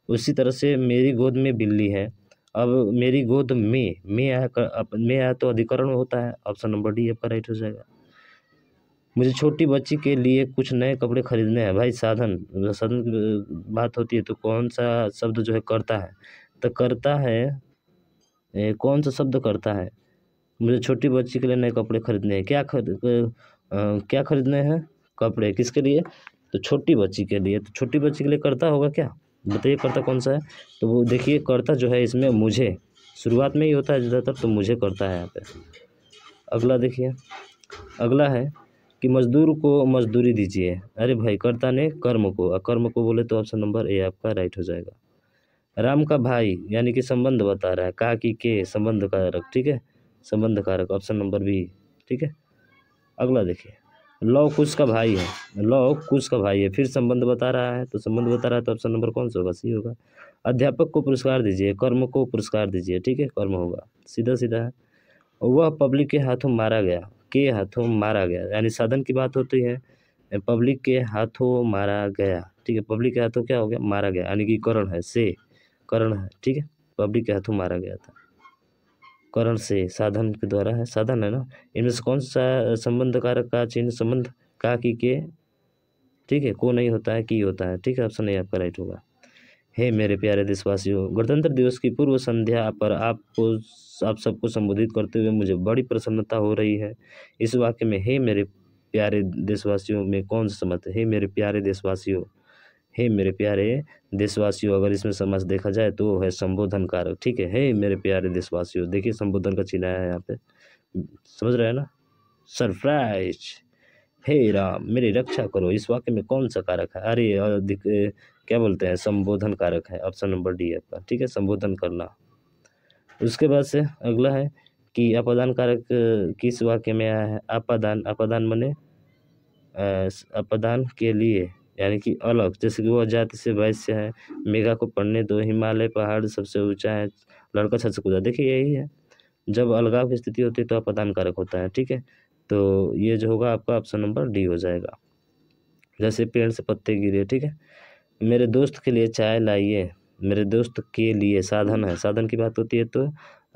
उसी तरह से मेरी गोद में बिल्ली है, अब मेरी गोद में आया में आया तो अधिकरण होता है, ऑप्शन नंबर डी आपका राइट हो जाएगा। मुझे छोटी बच्ची के लिए कुछ नए कपड़े खरीदने हैं। भाई साधन, साधन की बात होती है तो कौन सा शब्द जो है करता है, तो करता है कौन सा शब्द करता है। मुझे छोटी बच्ची के लिए नए कपड़े खरीदने हैं। क्या खरीदने हैं? कपड़े। किसके लिए? तो छोटी बच्ची के लिए। तो छोटी बच्ची के लिए करता होगा क्या? बताइए करता कौन सा है? तो वो देखिए करता जो है इसमें मुझे शुरुआत में ही होता है ज़्यादातर, तो मुझे करता है यहाँ पे। अगला देखिए, अगला है कि मजदूर को मजदूरी दीजिए। अरे भाई कर्ता ने कर्म को, कर्म को बोले तो ऑप्शन नंबर ए आपका राइट हो जाएगा। राम का भाई यानी कि संबंध बता रहा है, का की के संबंध कारक, ठीक है, संबंध कारक ऑप्शन नंबर बी, ठीक है। अगला देखिए, लौ कुश का भाई है, लौ कुश का भाई है, फिर संबंध बता रहा है, तो संबंध बता रहा है तो ऑप्शन नंबर कौन सा होगा? सी होगा। अध्यापक को पुरस्कार दीजिए, कर्म को पुरस्कार दीजिए, ठीक है, कर्म होगा, सीधा सीधा है। वह पब्लिक के हाथों मारा गया, के हाथों मारा गया, यानी साधन की बात होती है, पब्लिक के हाथों मारा गया, ठीक है, पब्लिक के हाथों क्या हो गया? मारा गया, यानी कि करण है, से करण है, ठीक है, पब्लिक के हाथों मारा गया था, करण से, साधन के द्वारा है, साधन है ना। इनमें से कौन सा संबंध कारक का चिन्ह संबंध? का की के, ठीक है, को नहीं होता है, की होता है, ठीक है, ऑप्शन ए आपका राइट होगा। हे मेरे प्यारे देशवासियों, गणतंत्र दिवस की पूर्व संध्या पर आप सबको संबोधित करते हुए मुझे बड़ी प्रसन्नता हो रही है। इस वाक्य में हे मेरे प्यारे देशवासियों में कौन सा समास है? हे मेरे प्यारे देशवासियों, हे मेरे प्यारे देशवासियों, अगर इसमें समास देखा जाए तो वो है संबोधन कारक, ठीक है। हे मेरे प्यारे देशवासियों, देखिए संबोधन का चिन्ह है यहाँ पे, समझ रहे हैं ना। सरप्राइज, हे राम मेरी रक्षा करो, इस वाक्य में कौन सा कारक है? अरे क्या बोलते हैं, संबोधन कारक है, ऑप्शन नंबर डी आपका, ठीक है, संबोधन करना। उसके बाद से अगला है कि अपादान कारक किस वाक्य में आया है? अपादान, अपादान मने अपादान के लिए, यानी कि अलग, जैसे कि वह जाति से वैश्य है, मेघा को पढ़ने दो, हिमालय पहाड़ सबसे ऊंचा है, लड़का छत से कूदा, देखिए यही है, जब अलगाव की स्थिति होती है तो अपादान कारक होता है, ठीक है। तो ये जो होगा आपका ऑप्शन नंबर डी हो जाएगा। जैसे पेड़ से पत्ते गिरे, ठीक है। मेरे दोस्त के लिए चाय लाइए, मेरे दोस्त के लिए साधन है, साधन की बात होती है तो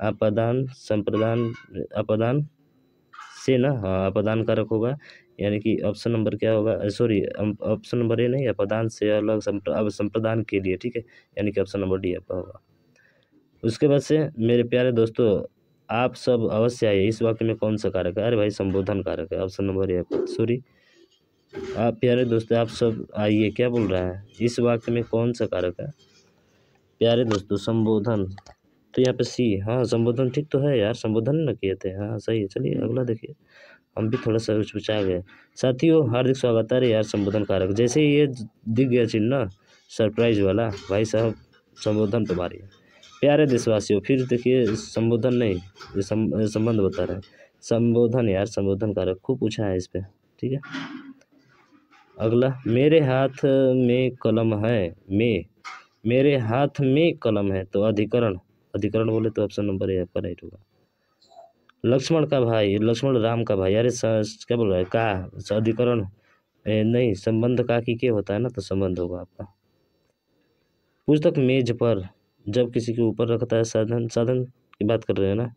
अपादान संप्रदान, अपादान से ना, हाँ अपादान कारक होगा, यानी कि ऑप्शन नंबर क्या होगा? सॉरी, ऑप्शन नंबर ए नहीं, अपादान से अलग अब संप्रदान के लिए, ठीक है, यानी कि ऑप्शन नंबर डी आपका होगा। उसके बाद से मेरे प्यारे दोस्तों आप सब अवश्य आइए, इस वाक्य में कौन सा कारक है? अरे भाई संबोधन कारक है, ऑप्शन नंबर ए आपका। सॉरी, आप प्यारे दोस्तों आप सब आइए, क्या बोल रहा है? इस वाक्य में कौन सा कारक है? प्यारे दोस्तों संबोधन, तो यहाँ पे सी, हाँ संबोधन ठीक तो है यार, संबोधन ना किए थे, हाँ सही है। चलिए अगला देखिए, हम भी थोड़ा सा हिचकिचा गए। साथियों हार्दिक स्वागत है। अरे यार संबोधन कारक, जैसे ही ये दिख गया चिन्ह ना सरप्राइज वाला, भाई साहब संबोधन पे मारिए। प्यारे देशवासियों, फिर देखिए संबोधन नहीं, ये संबंध बता रहा है, संबोधन यार, संबोधन कारक खूब पूछा है इस पे, ठीक है। अगला, मेरे हाथ में कलम है, मेरे हाथ में कलम है, तो अधिकरण, अधिकरण बोले तो ऑप्शन नंबर ए आपका राइट होगा। लक्ष्मण का भाई, लक्ष्मण राम का भाई, अरे क्या बोल रहा है? का अधिकरण नहीं, संबंध का की के होता है ना, तो संबंध होगा आपका। पुस्तक मेज पर जब किसी के ऊपर रखता है, साधन, साधन की बात कर रहे हैं ना,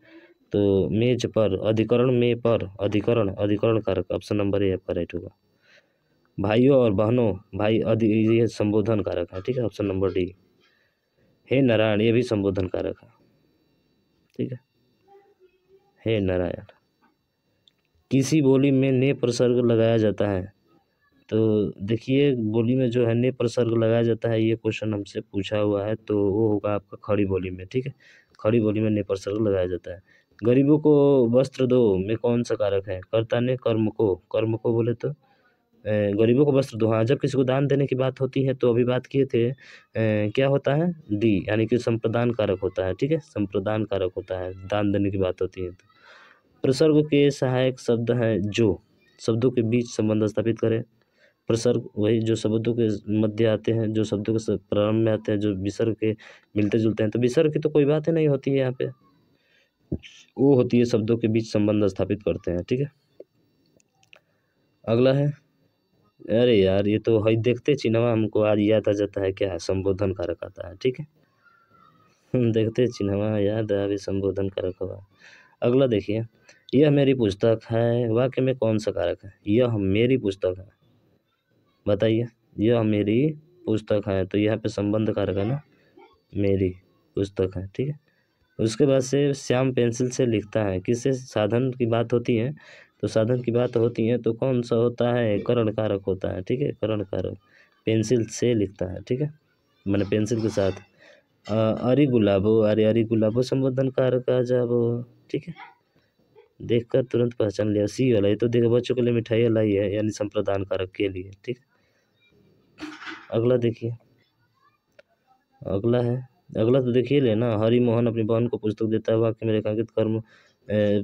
तो मेज पर, अधिकरण में पर, अधिकरण, अधिकरण कारक, ऑप्शन नंबर ए आपका राइट होगा। भाइयों और बहनों, भाई ये संबोधन कारक है, ठीक है, ऑप्शन नंबर डी। हे नारायण, ये भी संबोधन कारक है, ठीक है, हे नारायण। किसी बोली में ने प्रसर्ग लगाया जाता है, तो देखिए बोली में जो है ने प्रसर्ग लगाया जाता है, ये क्वेश्चन हमसे पूछा हुआ है, तो वो होगा आपका खड़ी बोली में, ठीक है, खड़ी बोली में ने प्रसर्ग लगाया जाता है। गरीबों को वस्त्र दो में कौन सा कारक है? कर्ता ने कर्म को, कर्म को बोले तो गरीबों को वस्त्र दो, हाँ जब किसी को दान देने की बात होती है तो अभी बात किए थे, क्या होता है? डी, यानी कि संप्रदान कारक होता है, ठीक है, संप्रदान कारक होता है, दान देने की बात होती है तो। प्रसर्ग के सहायक शब्द हैं जो शब्दों के बीच संबंध स्थापित करें। प्रसर्ग वही जो शब्दों के मध्य आते हैं, जो शब्दों के प्रारंभ में आते हैं, जो विसर्ग के मिलते जुलते हैं, तो विसर्ग की तो कोई बात ही नहीं होती है यहाँ पे, वो होती है शब्दों के बीच संबंध स्थापित करते हैं, ठीक है। अगला है, अरे यार ये तो है, देखते चिन्हवा हमको आज याद आ जाता है, क्या है? संबोधन कारक आता है, ठीक है, देखते चिन्हवा याद आवे संबोधन कारक हुआ। अगला देखिए, यह मेरी पुस्तक है वाक्य में कौन सा कारक है? यह मेरी पुस्तक है, बताइए। यह मेरी पुस्तक है, तो यहाँ पे संबंध कारक है ना, मेरी पुस्तक है, ठीक है। उसके बाद से श्याम पेंसिल से लिखता है, किससे? साधन की बात होती है, तो साधन की बात होती है तो कौन सा होता है? करण कारक होता है, ठीक है, करण कारक। पेंसिल से लिखता है, ठीक है, मैंने पेंसिल के साथ। अरे गुलाबो, अरे अरे गुलाबो संबोधन कारक आ जाबो, ठीक है, देखकर तुरंत पहचान लिया। सी वाला, ये तो देखो बच्चों के लिए मिठाई वाला ही है, यानी संप्रदान कारक के लिए, ठीक है। अगला देखिए, अगला है, अगला तो देखिए लेना। हरिमोहन अपनी बहन को पुस्तक देता है, वाक्य में रेखांकित कर्म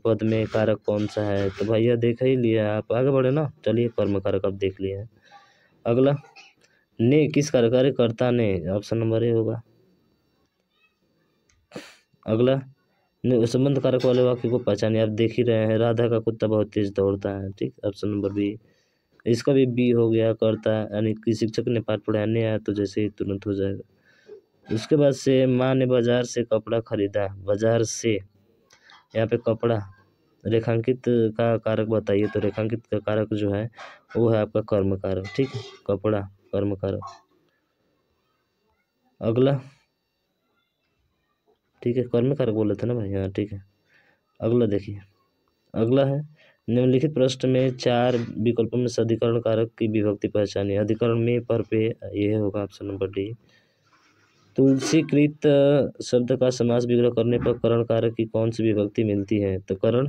पद में कारक कौन सा है? तो भैया देख ही लिया, आप आगे बढ़े ना, चलिए कर्म कारक अब देख लिए हैं। अगला, ने किस कार्यकारी कर्ता ने? ऑप्शन नंबर ए होगा। अगला, संबंध कारक वाले वाक्य को पहचानिए, आप देख ही रहे हैं, राधा का कुत्ता बहुत तेज दौड़ता है, ठीक, ऑप्शन नंबर बी। इसका भी बी हो गया, करता यानी कि शिक्षक ने पाठ पढ़ाने आया तो जैसे ही तुरंत हो जाएगा। उसके बाद से माँ ने बाजार से कपड़ा खरीदा, बाजार से, यहाँ पे कपड़ा रेखांकित का कारक बताइए, तो रेखांकित का कारक जो है वो है आपका कर्म कारक, ठीक है, कपड़ा कर्म कारक। अगला, ठीक है, कर्म कारक बोले थे ना भाई, हाँ ठीक है। अगला देखिए, अगला है, निम्नलिखित प्रश्न में 4 विकल्पों में से अधिकरण कारक की विभक्ति पहचानिए। अधिकरण में पर पे, यह होगा ऑप्शन नंबर डी। तुलसीकृत शब्द का समास विग्रह करने पर करण कारक की कौन सी विभक्ति मिलती है? तो करण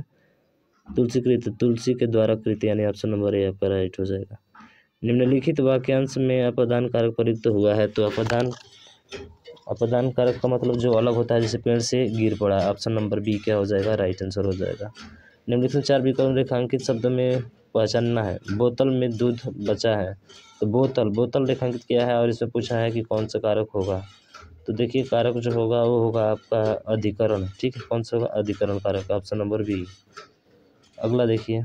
तुलसीकृत, तुलसी के द्वारा कृत, यानी ऑप्शन नंबर ए आपका राइट हो जाएगा। निम्नलिखित वाक्यांश में अपदान कारक प्रयुक्त हुआ है, तो अपदान कारक का मतलब जो अलग होता है, जैसे पेड़ से गिर पड़ा, ऑप्शन नंबर बी क्या हो जाएगा? राइट आंसर हो जाएगा। निम्नलिखित 4 विकल्प रेखांकित शब्द में पहचानना है। बोतल में दूध बचा है, तो बोतल रेखांकित किया है और इसमें पूछा है कि कौन सा कारक होगा। तो देखिए कारक जो होगा वो होगा आपका अधिकरण, ठीक है, कौन सा होगा? अधिकरण कारक, ऑप्शन नंबर बी। अगला देखिए,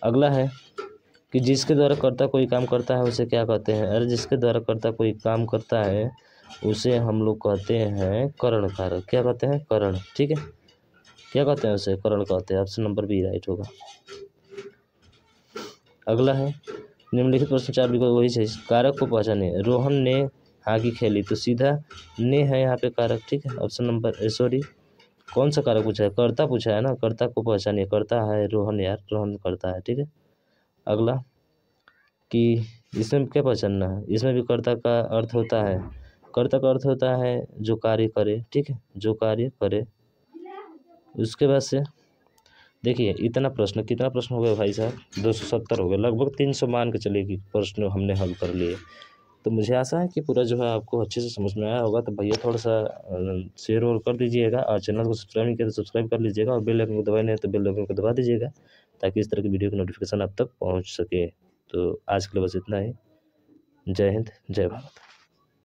अगला है कि जिसके द्वारा कर्ता कोई काम करता है उसे क्या कहते हैं? अरे जिसके द्वारा कर्ता कोई काम करता है उसे हम लोग कहते हैं करण कारक। क्या कहते हैं? करण, ठीक है, क्या कहते हैं उसे? करण कहते हैं, ऑप्शन नंबर बी राइट होगा। अगला है, निम्नलिखित प्रश्न 4 विकल्प वही है, कारक को पहचाने। रोहन ने हॉकी खेली, तो सीधा ने है यहाँ पे कारक, ठीक है, ऑप्शन नंबर सॉरी, कौन सा कारक पूछा है? कर्ता पूछा है ना, कर्ता को पहचानिए, कर्ता है रोहन, यार रोहन करता है, ठीक है। अगला कि इसमें क्या पहचानना है? इसमें भी कर्ता का अर्थ होता है, कर्ता का अर्थ होता है जो कार्य करे, ठीक है, जो कार्य करे। उसके बाद से देखिए इतना प्रश्न, कितना प्रश्न हो गया भाई साहब? 270 हो गए, लगभग 300 मान के चलेगी प्रश्न हमने हल कर लिए। तो मुझे आशा है कि पूरा जो है आपको अच्छे से समझ में आया होगा। तो भैया थोड़ा सा शेयर और कर दीजिएगा, और चैनल को सब्सक्राइब नहीं किया तो सब्सक्राइब कर लीजिएगा, और बेल आइकन को दबाए नहीं तो बेल आइकन को दबा दीजिएगा, ताकि इस तरह की वीडियो की नोटिफिकेशन आप तक पहुँच सके। तो आज के लिए बस इतना ही। जय हिंद, जय भारत।